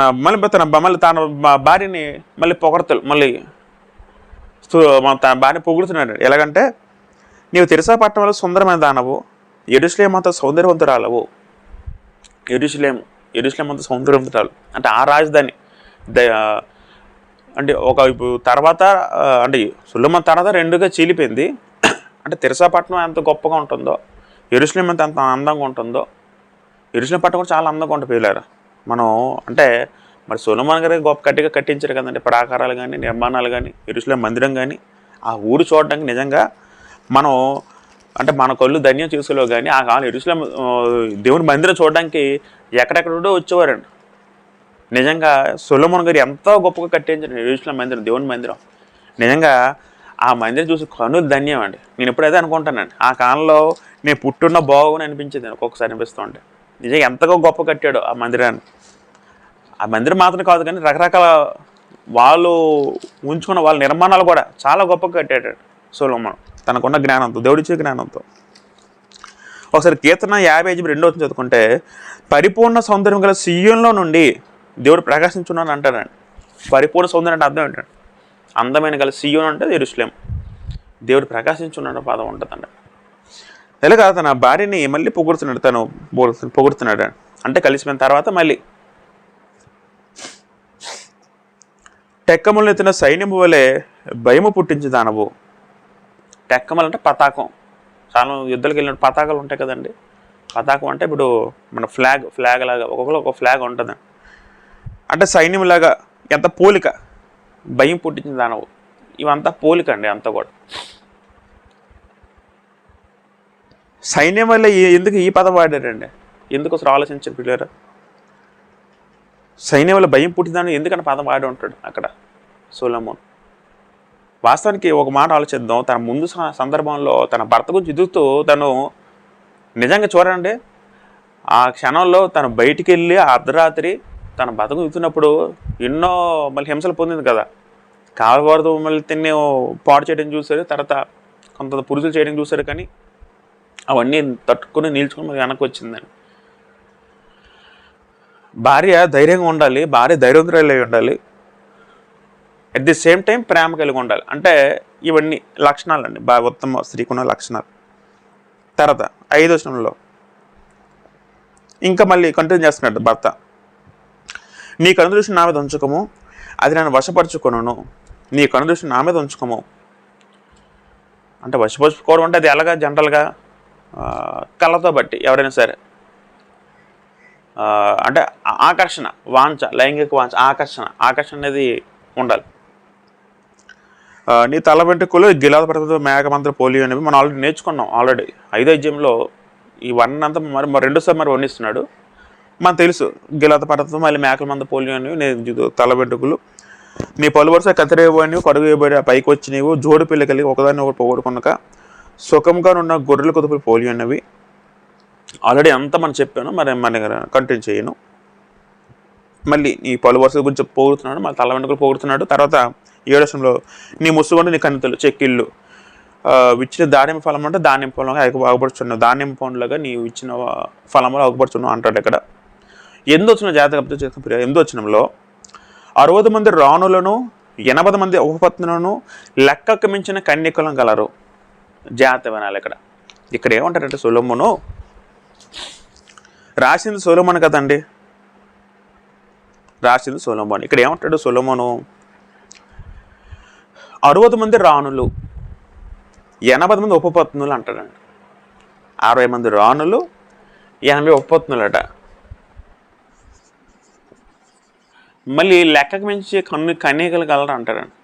భార్యని మళ్ళీ పొగడతలు, తన భార్యని పొగుడుతున్నాడు. ఎలాగంటే, నీవు తిర్సా పట్టణం వల్ల సుందరమైన దానవు, యెరూషలేము అంత సౌందర్యవంతురాలవు. యెరూషలేము అంత సౌందర్యవంతురాలు అంటే ఆ రాజధాని. అంటే ఒక తర్వాత అంటే సొలొమోను తర్వాత రెండుగా చీలిపోయింది. అంటే తిర్సా పట్టణం ఎంత గొప్పగా ఉంటుందో, యెరూషలేము ఎంత అందంగా ఉంటుందో. యెరూషలేము పట్టణం కూడా చాలా అందంగా ఉంటుంది పిల్లారా. మనం అంటే మరి సొలొమోను గారికి గొప్ప గట్టిగా కట్టించారు కదండి, ప్రాకారాలు కానీ, నిర్మాణాలు కానీ, యెరూషలేము మందిరం కానీ. ఆ ఊరు చూడడానికి నిజంగా మనం అంటే మన కళ్ళు ధన్యం చేసుకోలేవు, కానీ ఆ కాలం యెరూషలేము దేవుని మందిరం చూడడానికి ఎక్కడెక్కడో వచ్చేవారండి. నిజంగా సొలొమోను గారు ఎంతో గొప్పగా కట్టించారు యెరూషలేము మందిరం, దేవుని మందిరం. నిజంగా ఆ మందిరం చూసి కనులు ధన్యం అండి. నేను ఎప్పుడైతే అనుకుంటానండి, ఆ కాలంలో నేను పుట్టున్న బాగుని అనిపించేది ఒక్కొక్కసారి అనిపిస్తూ ఉంటే. నిజంగా ఎంతగా గొప్ప కట్టాడు ఆ మందిరాన్ని. ఆ మందిరం మాత్రం కాదు, కానీ రకరకాల వాళ్ళు ఉంచుకున్న వాళ్ళ నిర్మాణాలు కూడా చాలా గొప్పగా కట్టాడు సొలొమోను తనకున్న జ్ఞానంతో, దేవుడిచ్చే జ్ఞానంతో. ఒకసారి కీర్తన 50:2 చదువుకుంటే, పరిపూర్ణ సౌందర్యం గల సియోనులో నుండి దేవుడు ప్రకాశించున్నాను అంటాడండి. పరిపూర్ణ సౌందర్యం అంటే అర్థం ఏంటండి? అందమైన గల సియోను అంటే యెరూషలేము, దేవుడు ప్రకాశించున్నాడు పదం ఉంటుందండి. ఎలాగా తన భార్యని మళ్ళీ పొగుడుతున్నాడు అంటే కలిసిపోయిన తర్వాత మళ్ళీ. టెక్కములను ఎత్తిన సైన్యము వలె భయము పుట్టించి దానవు. టెక్కములు అంటే పతాకం. చాలా యుద్ధాలకు వెళ్ళినప్పుడు పతాకాలు ఉంటాయి కదండి. పతాకం అంటే ఇప్పుడు మన ఫ్లాగ్ లాగా ఒక్కొక్కరు ఒక ఫ్లాగ్ ఉంటుంది. అంటే సైన్యంలాగా ఎంత పోలిక, భయం పుట్టించిన దానవు. ఇవంతా పోలిక అండి అంతా కూడా. సైన్యం వల్ల ఎందుకు ఈ పదం వాడారండి? ఎందుకు అసలు ఆలోచించారు పిల్లరా? సైన్యం వల్ల భయం పుట్టిందని ఎందుకని పదం వాడి ఉంటాడు అక్కడ సొలొమోను. వాస్తవానికి ఒక మాట ఆలోచిద్దాం. తన ముందు సందర్భంలో తన భర్త గురించి ఎదుగుతూ తను నిజంగా చూడండి, ఆ క్షణంలో తను బయటికి వెళ్ళి అర్ధరాత్రి తన భర్తకు ఎదుగుతున్నప్పుడు ఎన్నో మళ్ళీ హింసలు పొందింది కదా. కావలవారితో మళ్ళీ తిని పాడు చేయడం చూశారు, తర్వాత కొంత పురుషులు చేయడం చూశారు, కానీ అవన్నీ తట్టుకుని నిల్చుకుని మరి వెనక్కి వచ్చిందండి. భార్య ధైర్యంగా ఉండాలి, భార్య ధైర్యవంతురాలు అయి ఉండాలి. అట్ ది సేమ్ టైం ప్రేమ కలిగి ఉండాలి. అంటే ఇవన్నీ లక్షణాలండి, బాగా ఉత్తమ స్త్రీకున్న లక్షణాలు. తర్వాత 5వ వచనంలో ఇంకా మళ్ళీ కంటిన్యూ చేస్తున్నాడు భర్త. నీ కనుదృష్టి నా మీద ఉంచుకము, అది నన్ను వశపరుచుకొనును. నీ కనుదృష్టి నా మీద ఉంచుకోము అంటే వశపరుచుకోవడం అంటే అది ఎలాగా జనరల్గా కళ్ళతో బట్టి ఎవరైనా సరే అంటే ఆకర్షణ, వాంఛ, లైంగిక వాంఛ, ఆకర్షణ అనేది ఉండాలి. నీ తల వెంట్రుకలు గిలాద పర్వత మేఘమంత్ర పోలియో అనేవి మనం ఆల్రెడీ నేర్చుకున్నాం. ఆల్రెడీ 5వ అధ్యాయంలో ఈ వర్ణంతా మరి రెండోసారి మరి వర్ణిస్తున్నాడు. మనకు తెలుసు గిలాద పర్వతం మళ్ళీ మేకల మంద పోలియో అనేవి, నేను తల వెంట్రుకలు, నీ పలు వరుస కత్తిరేయబడినవి, కడుగు వేయబడి పైకి వచ్చినవి, జోడు పిల్ల కలిగి ఒకదాన్ని ఒకటి పోగొట్టుకున్నాక సుఖంగా ఉన్న గొర్రెల కుదుపులు పోలియో అనేవి. ఆల్రెడీ అంతా మనం చెప్పాను, మరి కంటిన్యూ చేయను. మళ్ళీ ఈ పలు వరుసల గురించి పోగొడుతున్నాడు, మళ్ళీ తల వెంట్రుకలు పోగొడుతున్నాడు. తర్వాత 7వ వచనంలో నీ ముసుగుండి నీ కన్నెతలు చెక్కిళ్ళు ఇచ్చిన దానిమ్మ ఫలం అంటే దానిమ్మ ఫలంగా అగపడుచున్నావు, దానిమ్మ పండులాగా నీవు ఇచ్చిన ఫలంలో అగపడుచున్నావు అంటాడు ఇక్కడ. 8వ వచనం జాగ్రత్తగా చేసిన 8వ వచనంలో 60 మంది రాణులను 80 మంది ఉపపత్నులను లెక్కకు మించిన కన్యకలను గలరు. జాగ్రత్త వినాలి. ఇక్కడ ఏమంటారంటే సొలొమోను రాసింది సొలొమోను కదండి, రాసింది సొలొమోను. ఇక్కడ ఏమంటాడు సొలొమోను 60 మంది రాణులు 80 మంది ఉపపత్నులు అంటాడండి. 60 మంది రాణులు 80 ఉపపత్నులట. మళ్ళీ లెక్కకు మించి కన్యకలు కలరు అంటారండి.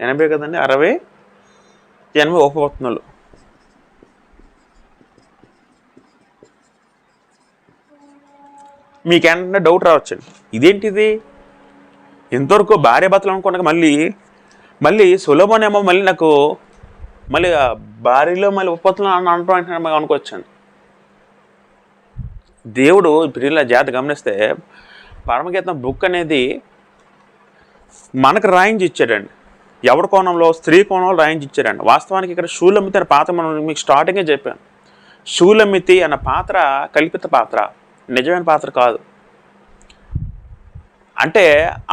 80 కదండి, 60 80 ఉపపత్నులు. మీకేంటంటే డౌట్ రావచ్చండి, ఇదేంటిది ఎంతవరకు భార్య భర్తలు అనుకున్నాక మళ్ళీ సొలొమోన్ ఏమో మళ్ళీ నాకు మళ్ళీ భార్యలో మళ్ళీ ఉపపత్నులు అనటం అంటే మాకు అనుకోవచ్చండి. దేవుడు ప్రియుల జాతి గమనిస్తే పరమగీతం బుక్ అనేది మనకు రాయించి ఇచ్చాడండి. ఎవరి కోణంలో? స్త్రీ కోణంలో రాయించి ఇచ్చాడండి. వాస్తవానికి ఇక్కడ షూలమితి అనే పాత్ర మనం మీకు స్టార్టింగే చెప్పాను. షూలమితి అన్న పాత్ర కల్పిత పాత్ర, నిజమైన పాత్ర కాదు. అంటే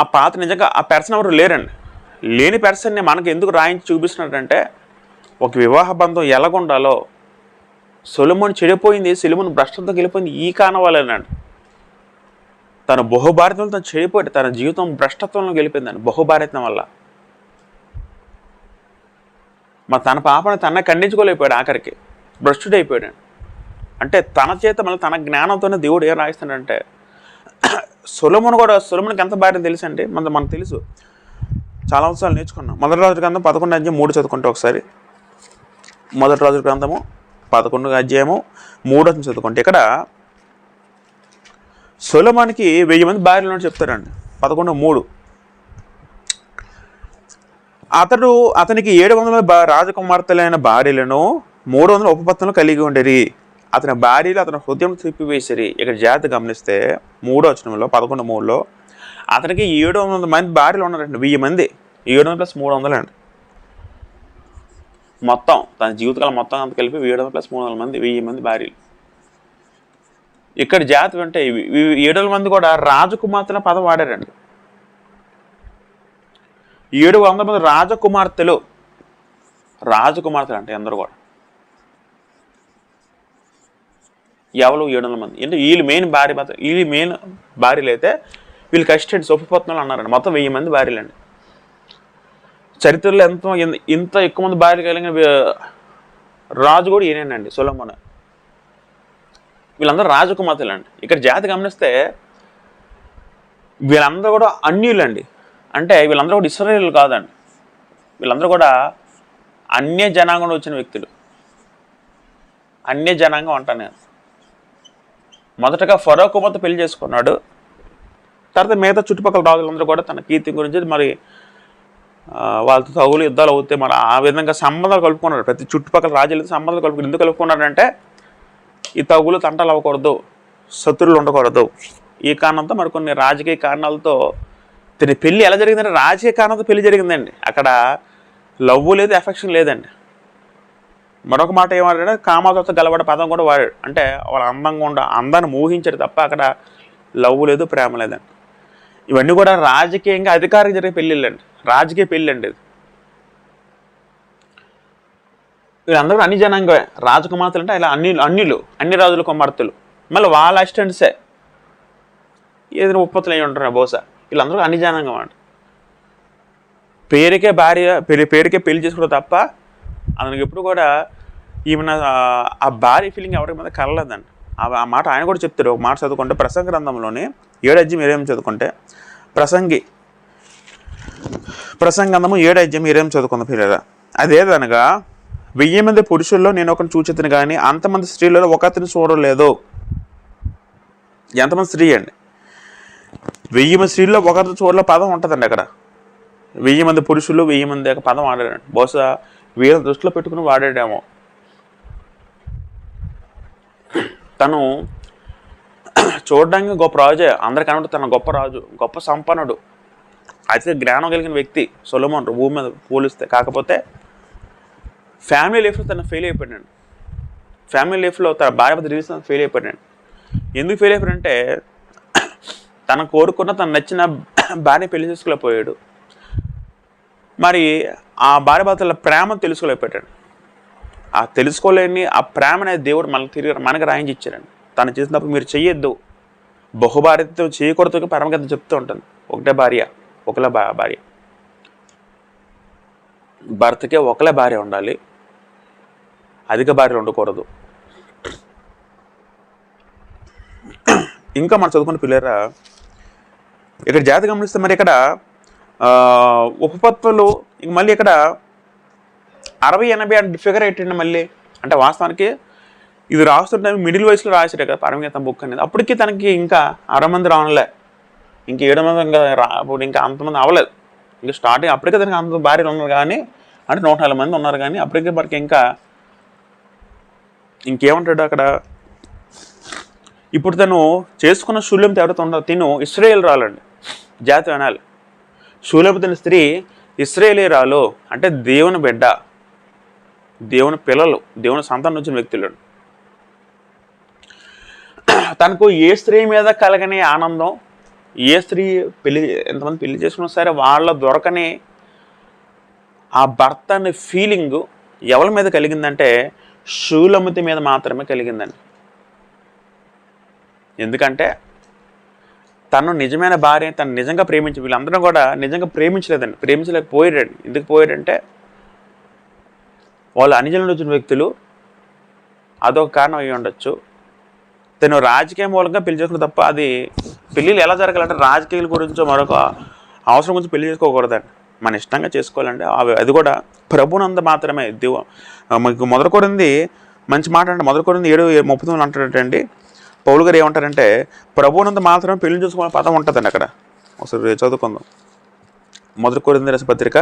ఆ పాత్ర నిజంగా ఆ పర్సన్ ఎవరు లేరండి. లేని పర్సన్ని మనకు ఎందుకు రాయించి చూపిస్తున్నాడంటే ఒక వివాహ బంధం ఎలాగుండాలో. సొలొమోను చెడిపోయింది, సొలొమోను భ్రష్టంతో వెళ్ళిపోయింది ఈ కారణం వల్లేనండి. తన బహుభార్యతలు తను చెడిపోయి తన జీవితం భ్రష్టత్వంలో గెలిపోయిందండి బహుభార్యత్వం వల్ల. మరి తన పాపను తన ఖండించుకోలేకపోయాడు, ఆఖరికి భ్రష్టుడైపోయాడు. అంటే తన చేత మళ్ళీ తన జ్ఞానంతోనే దేవుడు ఏం రాయిస్తాడంటే సొలొమోనుకి ఎంత భార్య తెలుసు అంటే మనకు తెలుసు, చాలా అంశాలు నేర్చుకున్నాం. మొదటి రాజు గ్రంథం 11వ అధ్యాయం 3 చదువుకుంటే ఒకసారి. మొదటి రాజు గ్రంథము 11వ అధ్యాయము 3 చదువుకుంటే ఇక్కడ సొలొమోనుకి 1000 మంది భార్యలు చెప్తారండి. 11:3 అతనికి 700 రాజకుమార్తెలైన భార్యలను 300 ఉపపత్నులు కలిగి ఉండేది. అతని భార్యలు అతని హృదయం తిప్పివేసిరి. ఇక్కడ జాగ్రత్త గమనిస్తే 3వ వచనంలో 11:3లో అతనికి 700 మంది భార్యలు ఉన్నారండి. 1000 మంది, 700 + 300 అండి. మొత్తం తన జీవితకాలం మొత్తం అంత కలిపి 700 + 300 మంది, 1000 మంది భార్యలు. ఇక్కడ జాగ్రత్త అంటే 700 మంది కూడా రాజకుమార్తెల పదం వాడారండి. 700 మంది రాజకుమార్తెలు అంటే అందరూ కూడా ఎవరు 700 మంది అంటే వీళ్ళు మెయిన్ భార్యలు అయితే వీళ్ళు కస్టెంట్స్ ఉపపత్నులు అన్నారండి. మొత్తం 1000 మంది భార్యలండి. చరిత్రలో ఇంత ఎక్కువ మంది భార్యలు కలిగిన రాజు కూడా ఈయనేనండి, సొలొమోను. వీళ్ళందరూ రాజకుమార్తెలు అండి. ఇక్కడ జాతి గమనిస్తే వీళ్ళందరూ కూడా అన్యులండి. అంటే వీళ్ళందరూ కూడా ఇశ్రాయేలు కాదండి. వీళ్ళందరూ కూడా అన్య జనాంగంలో వచ్చిన వ్యక్తులు. అన్య జనాంగం అంటాను నేను. మొదటగా ఫరో కుమార్తె పెళ్లి చేసుకున్నాడు. తర్వాత మిగతా చుట్టుపక్కల రాజులందరూ కూడా తన కీర్తి గురించి మరి వాళ్ళతో తగులు యుద్ధాలు అవుతాయి మరి ఆ విధంగా సంబంధాలు కలుపుకున్నాడు. ప్రతి చుట్టుపక్కల రాజులతో సంబంధాలు ఎందుకు కలుపుకున్నాడంటే ఈ తగులు తంటలు అవ్వకూడదు, శత్రువులు ఉండకూడదు. ఈ కారణంతో మరి కొన్ని రాజకీయ కారణాలతో తిని పెళ్ళి ఎలా జరిగిందంటే రాజకీయ కారణంతో పెళ్లి జరిగిందండి. అక్కడ లవ్ లేదు, ఎఫెక్షన్ లేదండి. మరొక మాట ఏమంటాడంటే కామాలతో గలబడే పదం కూడా వాడాడు. అంటే వాళ్ళు అందంగా అందాన్ని మోహించాడు తప్ప అక్కడ లవ్ లేదు, ప్రేమ లేదండి. ఇవన్నీ కూడా రాజకీయంగా అధికారికి జరిగే పెళ్ళిళ్ళండి, రాజకీయ పెళ్ళండి ఇది. వీళ్ళందరూ అన్ని జనాంగ రాజకుమార్తెలు అంటే ఇలా అన్ని రాజుల కుమార్తెలు, మళ్ళీ వాళ్ళ అసిస్టెంట్సే ఏదైనా ఉత్పత్తులు అయ్యి ఉంటారు బహుశా. వీళ్ళందరూ అన్ని జనాంగం అంట. పేరుకే భార్య, పేరుకే పెళ్లి చేసుకోవడం తప్ప అతనికి ఎప్పుడు కూడా ఈమెన ఆ భార్య ఫీలింగ్ ఎవరి మీద కలలేదండి. ఆ మాట ఆయన కూడా చెప్తాడు. ఒక మాట చదువుకుంటే ప్రసంగ గ్రంథంలోని 7:20 చదువుకుంటే, ప్రసంగంధము 7:20 చదువుకుందాం పిల్లరా. అదేదనగా 1000 మంది పురుషుల్లో నేను ఒకరిని చూచెదను కానీ అంతమంది స్త్రీలలో ఒకరిని చూడలేదు. ఎంతమంది స్త్రీ అండి? 1000 మంది స్త్రీల్లో ఒకరిని చూడలే పదం ఉంటుందండి అక్కడ. 1000 మంది పురుషులు 1000 మంది పదం వాడాడండి. బహుశా వీళ్ళ దృష్టిలో పెట్టుకుని వాడాడేమో. తను చూడడానికి గొప్ప రాజే, అందరికన్నా తన గొప్ప రాజు, గొప్ప సంపన్నుడు, అయితే జ్ఞానం కలిగిన వ్యక్తి సొలొమోన్ భూమి మీద పోలిస్తే. కాకపోతే ఫ్యామిలీ లైఫ్లో తను ఫెయిల్ అయిపోయాడు. ఫ్యామిలీ లైఫ్లో తన భార్య రిలేషన్ ఫెయిల్ అయిపోయాడు. ఎందుకు ఫెయిల్ అయిపోయాడంటే తను కోరుకున్న తను నచ్చిన భార్య పెళ్లి చేసుకోలేకపోయాడు. మరి ఆ భార్య భర్తల ప్రేమను తెలుసుకోలేకపోయాడు. ఆ తెలుసుకోలేని ఆ ప్రేమ అనేది దేవుడు మళ్ళీ తిరిగి మనకి రాయించి ఇచ్చారండి. తను చేసినప్పుడు మీరు చెయ్యొద్దు, బహుభార్యతో చేయకూడదు పరమగత చెప్తూ ఉంటుంది. ఒకటే భార్య, ఒకలే భార్య, భర్తకే ఒకలే భార్య ఉండాలి, అధిక భార్యలు ఉండకూడదు. ఇంకా మనం చదువుకున్న పిల్లరా ఇక్కడ జాతి గమనిస్తే మరి ఇక్కడ ఉపపత్తులు ఇంక మళ్ళీ ఇక్కడ 60-80 అంటే ఫిగర్ ఏంటండి మళ్ళీ. అంటే వాస్తవానికి ఇది రాస్తుంటే మిడిల్ వయసులో రాసాడు కదా పరమగీతం బుక్ అనేది. అప్పటికి తనకి ఇంకా 60 మంది రావలే, ఇంక 7 మంది ఇంకా ఇప్పుడు ఇంకా అంతమంది అవ్వలేదు. ఇంకా స్టార్టింగ్ అప్పటికే తనకి అంత భార్యలు ఉన్నారు కానీ, అంటే 140 మంది ఉన్నారు కానీ అప్పటికే మనకి ఇంకా ఇంకేమంటాడు అక్కడ. ఇప్పుడు తను చేసుకున్న శూల్యంతో ఎవరితో ఉండదు, తిను ఇశ్రాయేలు రాలండి, జాతి అనాలి. శూల్యపు తిన స్త్రీ ఇశ్రాయేలీరాలు అంటే దేవుని బిడ్డ, దేవుని పిల్లలు, దేవుని సంతానం వచ్చిన వ్యక్తులు. తనకు ఏ స్త్రీ మీద కలగని ఆనందం, ఏ స్త్రీ ఎంతమంది పెళ్లి చేసుకున్నా సరే వాళ్ళ దొరకని ఆ భర్త అనే ఫీలింగు ఎవరి మీద కలిగిందంటే శూలమతి మీద మాత్రమే కలిగిందండి. ఎందుకంటే తను నిజమైన భార్య, తను నిజంగా వీళ్ళందరూ కూడా నిజంగా ప్రేమించలేదండి, ప్రేమించలేకపోయాడండి. ఎందుకు పోయాడంటే వాళ్ళు అనిజల నుంచి వచ్చిన వ్యక్తులు, అదొక కారణం అయ్యి ఉండొచ్చు. తను రాజకీయ మూలంగా పెళ్లి చేసుకున్న తప్ప అది పెళ్ళిళ్ళు ఎలా జరగాలంటే రాజకీయాల గురించో మరొక అవసరం గురించి పెళ్లి చేసుకోకూడదండి, మన ఇష్టంగా చేసుకోవాలండి. అది కూడా ప్రభునందు మాత్రమే. మీకు మొదలుకొరింది మంచి మాట అంటే మొదలుకొరింది 7:39 అంటాడండి. పౌలు గారు ఏమంటారంటే ప్రభునందు మాత్రమే పెళ్లి చేసుకోవాలని పదం ఉంటుందండి అక్కడ. ఒకసారి చదువుకుందాం. మొదలుకొరింది రాసిన పత్రిక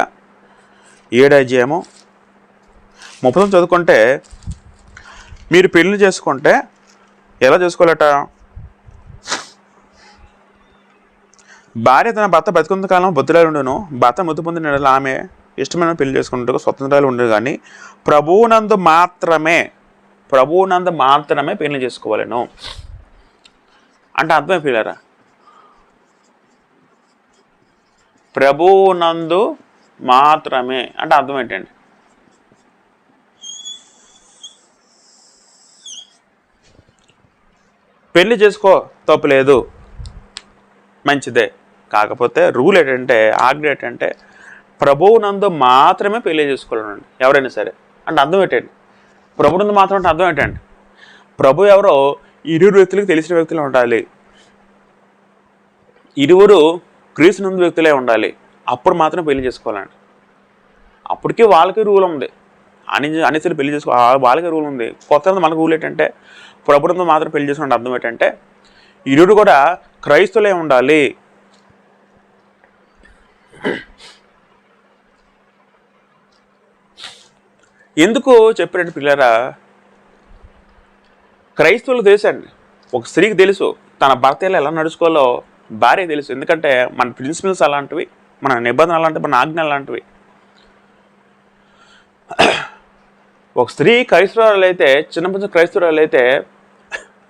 7:39 చదువుకుంటే, మీరు పెళ్లి చేసుకుంటే ఎలా చేసుకోవాలట? భార్య తన భర్త బతికున్న కాలం బొత్తులాలు ఉండను, భర్త మృతి పొందిన ఆమె ఇష్టమైన పెళ్లి చేసుకుంటూ స్వతంత్రాలు ఉండదు కానీ ప్రభువునందు మాత్రమే పెళ్లి చేసుకోవాలను అంటే అర్థమే పిల్లరా. ప్రభువునందు మాత్రమే అంటే అర్థం ఏంటండి? పెళ్లి చేసుకో తప్పులేదు, మంచిదే. కాకపోతే రూల్ ఏంటంటే, ఆజ్ఞ ఏంటంటే ప్రభువునందు మాత్రమే పెళ్లి చేసుకోవాలండి ఎవరైనా సరే. అంటే అర్థం ఏంటండి? ప్రభువునందు మాత్రం అంటే అర్థం ఏంటండి? ప్రభు ఎవరో ఇరువురు వ్యక్తులకు తెలిసిన వ్యక్తులే ఉండాలి, ఇరువురు క్రీస్తునందు వ్యక్తులే ఉండాలి, అప్పుడు మాత్రం పెళ్లి చేసుకోవాలండి. అప్పటికీ వాళ్ళకి రూల్ ఉంది, అనిసరి పెళ్లి చేసుకో వాళ్ళకి రూల్ ఉంది. కొత్త మనకు రూల్ ఏంటంటే ప్రభుత్వం మాత్రం పెళ్లి చేసుకోండి. అర్థం ఏంటంటే ఇరువురు కూడా క్రైస్తులే ఉండాలి. ఎందుకు చెప్పారంటే పిల్లరా, క్రైస్తవులకు తెలుసండి, ఒక స్త్రీకి తెలుసు తన భర్త ఎలా నడుచుకోవాలో భార్య తెలుసు. ఎందుకంటే మన ప్రిన్సిపల్స్ అలాంటివి, మన నిబంధనలు అలాంటివి, మన ఆజ్ఞలు అలాంటివి. ఒక స్త్రీ క్రైస్తవురాలు అయితే, చిన్నప్పటి క్రైస్తవురాలు అయితే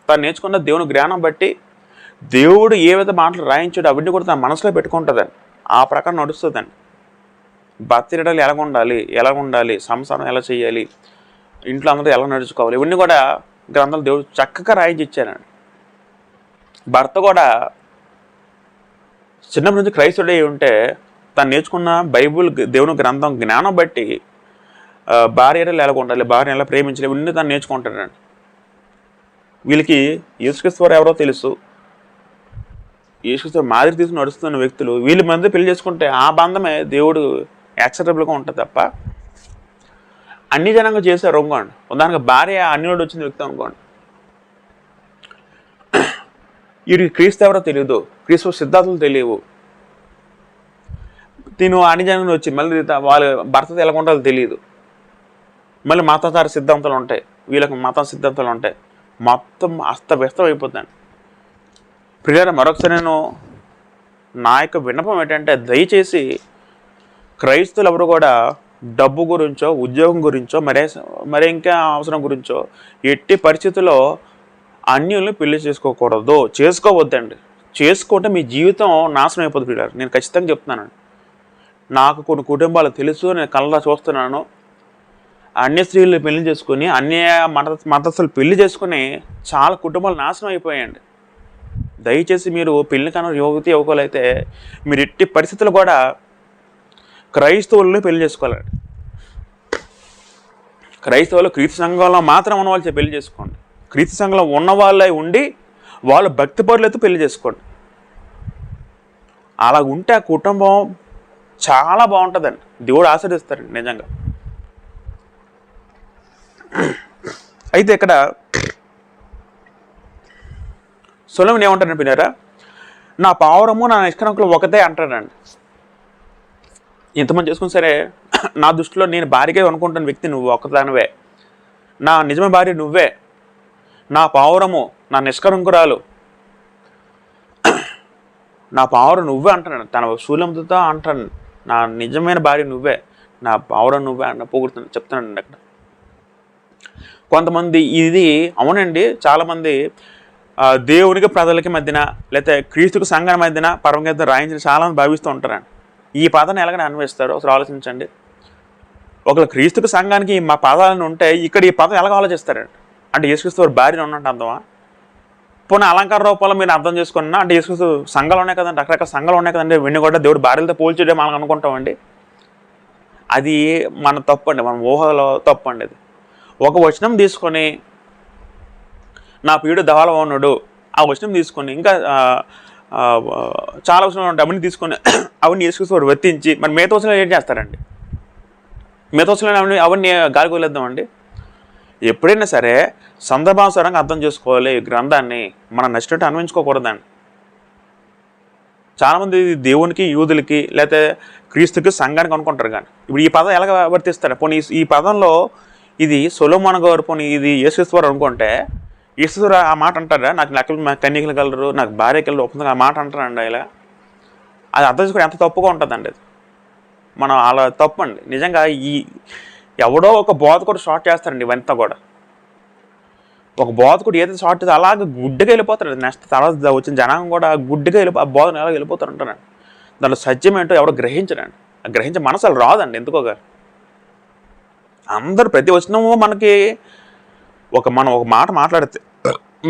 తను నేర్చుకున్న దేవుని జ్ఞానం బట్టి దేవుడు ఏవైతే మాటలు రాయించాడో అవన్నీ కూడా తన మనసులో పెట్టుకుంటుందండి. ఆ ప్రకారం నడుస్తుందండి. భర్తీరడాలు ఎలా ఉండాలి, సంసారం ఎలా చేయాలి, ఇంట్లో అందరూ ఎలా నడుచుకోవాలి, ఇవన్నీ కూడా గ్రంథాలు దేవుడు చక్కగా రాయించి ఇచ్చానండి. భర్త కూడా చిన్నప్పటి నుంచి క్రైస్తవుడే ఉంటే తను నేర్చుకున్న బైబుల్ దేవుని గ్రంథం జ్ఞానం బట్టి భార్యలు ఎలా ఉండాలి, భార్యను ఎలా ప్రేమించాలి, ఇవన్నీ తను నేర్చుకుంటాడండి. వీళ్ళకి యేసుక్రీస్తు వారు ఎవరో తెలుసు, యేసుక్రీస్తు మాదిరి తీసుకుని నడుస్తున్న వ్యక్తులు వీళ్ళ మధ్య పెళ్లి చేసుకుంటే ఆ బంధమే దేవుడు యాక్సెప్టబుల్గా ఉంటుంది తప్ప అన్ని జనంగా చేశారు అనుకోండి. ఉదాహరణకు భార్య అన్యుడు వచ్చిన వ్యక్తి అనుకోండి, వీడికి క్రీస్తు ఎవరో తెలియదు, క్రీస్తు సిద్ధాంతాలు తెలియవు, తిను అన్ని జనంగా వచ్చి మళ్ళీ వాళ్ళ భర్త ఎలా ఉండాలో తెలియదు, మళ్ళీ మతాచార సిద్ధాంతాలు ఉంటాయి, వీళ్ళకి మత సిద్ధాంతాలు ఉంటాయి, మొత్తం అస్తవ్యస్తం అయిపోతాను. ప్రియులారా, మరొకసారి నేను నా యొక్క విన్నపం ఏంటంటే, దయచేసి క్రైస్తవులు ఎవరు కూడా డబ్బు గురించో, ఉద్యోగం గురించో, మరే ఇంకా అవసరం గురించో ఎట్టి పరిస్థితుల్లో అన్యుల్ని పెళ్లి చేసుకోవద్దండి. చేసుకుంటే మీ జీవితం నాశనం అయిపోతుంది ప్రియులారా. నేను ఖచ్చితంగా చెప్తున్నానండి. నాకు కొన్ని కుటుంబాలు తెలుసు, నేను కళ్ళ చూస్తున్నాను. అన్య స్త్రీలు పెళ్లి చేసుకుని, అన్య మతస్థులు పెళ్లి చేసుకుని చాలా కుటుంబాలు నాశనం అయిపోయాయండి. దయచేసి మీరు పెళ్లి కన్నా యువకులు అయితే మీరు ఎట్టి పరిస్థితులు కూడా క్రైస్తవుల్ని పెళ్లి చేసుకోవాలండి. క్రైస్తవులు క్రీస్తు సంఘంలో మాత్రం ఉన్న వాళ్ళు పెళ్లి చేసుకోండి. క్రీస్తు సంఘంలో ఉన్న వాళ్ళే ఉండి వాళ్ళు భక్తి పరులైతే పెళ్లి చేసుకోండి. అలా ఉంటే ఆ కుటుంబం చాలా బాగుంటుందండి. దేవుడు ఆశీర్వదిస్తారండి నిజంగా. అయితే ఇక్కడ సొలొమోను ఏమంటారని పిన్నారా, నా పావురము నా నిష్కలంకులు ఒకటే అంటాడండి. ఎంతమంది చేసుకుని సరే నా దృష్టిలో నేను భార్యగా అనుకుంటున్న వ్యక్తి నువ్వు ఒక్కదానివే, నా నిజమైన భార్య నువ్వే, నా పావురము నా నిష్కలంకురాలు, నా పావురం నువ్వే అంటాడు. తన శూలంతో అంటాడు, నా నిజమైన భార్య నువ్వే, నా పావురం నువ్వే అన్న పొగుడుతున్నాడు, చెప్తున్నాడండి అక్కడ. కొంతమంది ఇది అవునండి, చాలామంది దేవునికి ప్రజలకి మధ్యన లేకపోతే క్రీస్తుకు సంఘానికి మధ్యన పరమగీతం రాయించిన చాలామంది భావిస్తూ ఉంటారండి. ఈ పదాన్ని ఎలాగైనా అన్వేషిస్తారు ఒకసారి ఆలోచించండి. ఒకరు క్రీస్తుకు సంఘానికి మా పదాలను ఉంటే ఇక్కడ ఈ పదం ఎలాగ ఆలోచిస్తారండి? అంటే యేసుక్రీస్తు వారి భార్యను ఉన్నట్టు అర్థమా? పోనీ అలంకార రూపంలో మీరు అర్థం చేసుకున్నా అంటే యేసుక్రీస్తు సంఘాలు ఉన్నాయి కదండి, రకరకాల సంఘాలు ఉన్నాయి కదండి, వెన్ను కూడా దేవుడు భార్యలతో పోల్చేయడం మనం అనుకుంటామండి. అది మన తప్పు అండి, మన ఊహలో తప్పు అండి. అది ఒక వచనం తీసుకొని నా ప్రియుడు ధవళవనుడు, ఆ వచనం తీసుకొని ఇంకా చాలా వచనాలు ఉంటాయి, అవన్నీ తీసుకొని అవన్నీ యేసుక్రీస్తు వారు వర్తించి మరి మిగతా వచనాలు ఏం చేస్తారండి? మిగతా వచనాలు అవన్నీ గాలికి వదిలేద్దామండి. ఎప్పుడైనా సరే సందర్భానుసారంగా అర్థం చేసుకోవాలి. గ్రంథాన్ని మనం నచ్చినట్టు అన్వయించుకోకూడదండి. చాలామంది దేవునికి, యూదులకి లేకపోతే క్రీస్తుకి సంఘానికి అనుకుంటారు. కానీ ఇప్పుడు ఈ పదం ఎలాగ వర్తిస్తారు? పోనీ ఈ పదంలో ఇది సొలొమోను గారు, పోనీ ఇది యేసుక్రీస్తు వారు అనుకుంటే యేసుక్రీస్తు వారు ఆ మాట అంటారా, నాకు లెక్కలు కన్యకలు కలరు, నాకు భార్య కలరు ఒప్పుతుంది ఆ మాట అంటారండి. ఇలా అది అర్థం చేసుకోవడం ఎంత తప్పుగా ఉంటుందండి. అది మనం అలా తప్పు అండి నిజంగా. ఈ ఎవడో ఒక బోధకుడు షార్ట్ చేస్తారండి ఇవంతా కూడా. ఒక బోధకుడు ఏదైతే షార్ట్ చేస్తే అలాగే గుడ్డగా వెళ్ళిపోతాడు. నెక్స్ట్ తర్వాత వచ్చిన జనాంగం కూడా గుడ్డగా ఆ బోధన ఎలా వెళ్ళిపోతారు అంటారండి. దాంట్లో సత్యం ఏంటో ఎవరు గ్రహించరండి. గ్రహించే మనసు అలా రాదండి ఎందుకోగా. అందరూ ప్రతి వచనము మనకి మనం ఒక మాట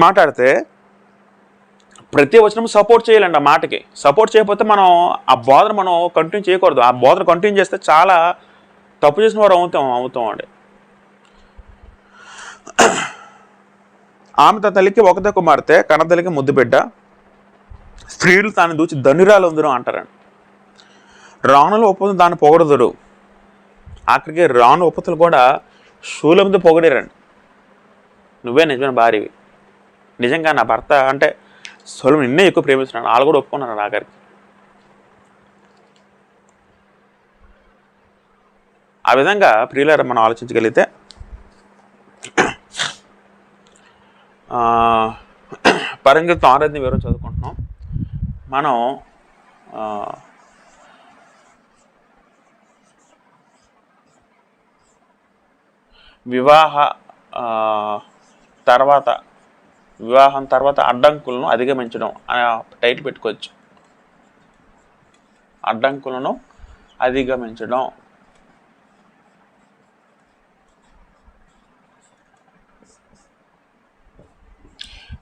మాట్లాడితే ప్రతి వచనం సపోర్ట్ చేయాలండి. ఆ మాటకి సపోర్ట్ చేయకపోతే మనం ఆ బోధన మనం కంటిన్యూ చేయకూడదు. ఆ బోధన కంటిన్యూ చేస్తే చాలా తప్పు చేసిన వారు అవుతాం అండి. ఆమె తన తల్లికి ఒకతే కుమార్తె, కన్నతల్లికి ముద్దు బిడ్డ, స్త్రీలు తాను దూచి ధనురాలు ఉందరు అంటారండి. రాణుల ఒప్పందం దాన్ని పొగడదురు. ఆఖరికి రాణు ఒప్పతులు కూడా శూలంతో పొగడారండి. నువ్వే నిజమైన భార్యవి, నిజంగా నా భర్త అంటే సొలొమోను నిన్నే ఎక్కువ ప్రేమిస్తున్నాను, వాళ్ళు కూడా ఒప్పుకున్నారు ఆఖరికి. ఆ విధంగా ప్రియులారా మనం ఆలోచించగలిగితే పరంగీతం 6 వివరం చదువుకుంటున్నాం మనం. వివాహ తర్వాత వివాహం తర్వాత అడ్డంకులను అధిగమించడం అనే టైటిల్ పెట్టుకోవచ్చు. అడ్డంకులను అధిగమించడం.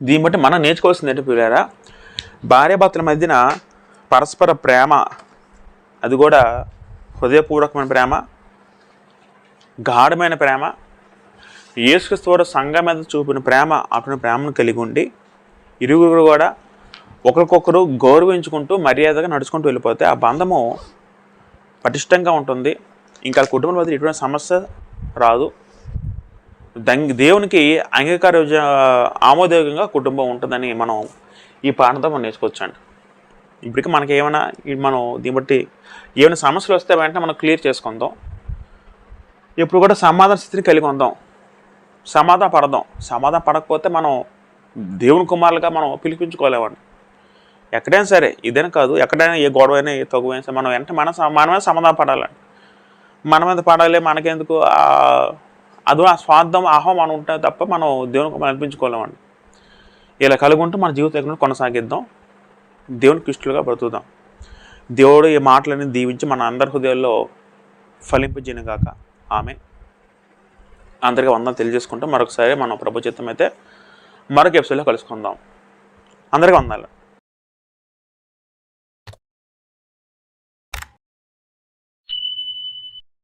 దీన్ని బట్టి మనం నేర్చుకోవాల్సింది ఏంటి పిల్లారా, భార్యాభర్తల మధ్యన పరస్పర ప్రేమ, అది కూడా హృదయపూర్వకమైన ప్రేమ, గాఢమైన ప్రేమ, యేసుక్రీస్తు వారు సంఘం మీద చూపిన ప్రేమ, అటువంటి ప్రేమను కలిగి ఉండి ఇరుగురు కూడా ఒకరికొకరు గౌరవించుకుంటూ మర్యాదగా నడుచుకుంటూ వెళ్ళిపోతే ఆ బంధము పటిష్టంగా ఉంటుంది. ఇంకా కుటుంబం మధ్య ఎటువంటి సమస్య రాదు. దేవునికి అంగీకార ఆమోదయోగంగా కుటుంబం ఉంటుందని మనం ఈ పాఠంతో మనం నేర్చుకోవచ్చండి. ఇప్పటికీ మనకి ఏమైనా మనం దీన్ని బట్టి ఏమైనా సమస్యలు వస్తే వెంటనే మనం క్లియర్ చేసుకుందాం. ఇప్పుడు కూడా సమాధాన స్థితిని కలిగి ఉందాం, సమాధాన పడకపోతే మనం దేవుని కుమారులుగా మనం పిలిపించుకోలేమండి. ఎక్కడైనా సరే, ఇదైనా కాదు, ఎక్కడైనా ఏ గొడవైనా ఏ తగువైనా సరే మనం వెంటనే మనమే సమాధాన పడాలండి. మన మీద పడాలి, మనకెందుకు అది ఆ స్వార్థం అహం అని ఉంటే తప్ప మనం దేవునికి అనిపించుకోలేమండి. ఇలా కలిగి ఉంటూ మన జీవితం కొనసాగిద్దాం, దేవునికి ఇష్టలుగా బ్రతుకుదాం. దేవుడు ఈ మాటలని దీవించి మన అందరి హృదయాల్లో ఫలింపజేయనుగాక. ఆమేన్. అందరికీ వందనాలు తెలియజేసుకుంటూ మరొకసారి మనం ప్రభు చిత్తం అయితే మరొక ఎపిసోడ్లో కలుసుకుందాం. అందరికీ వందనాలు.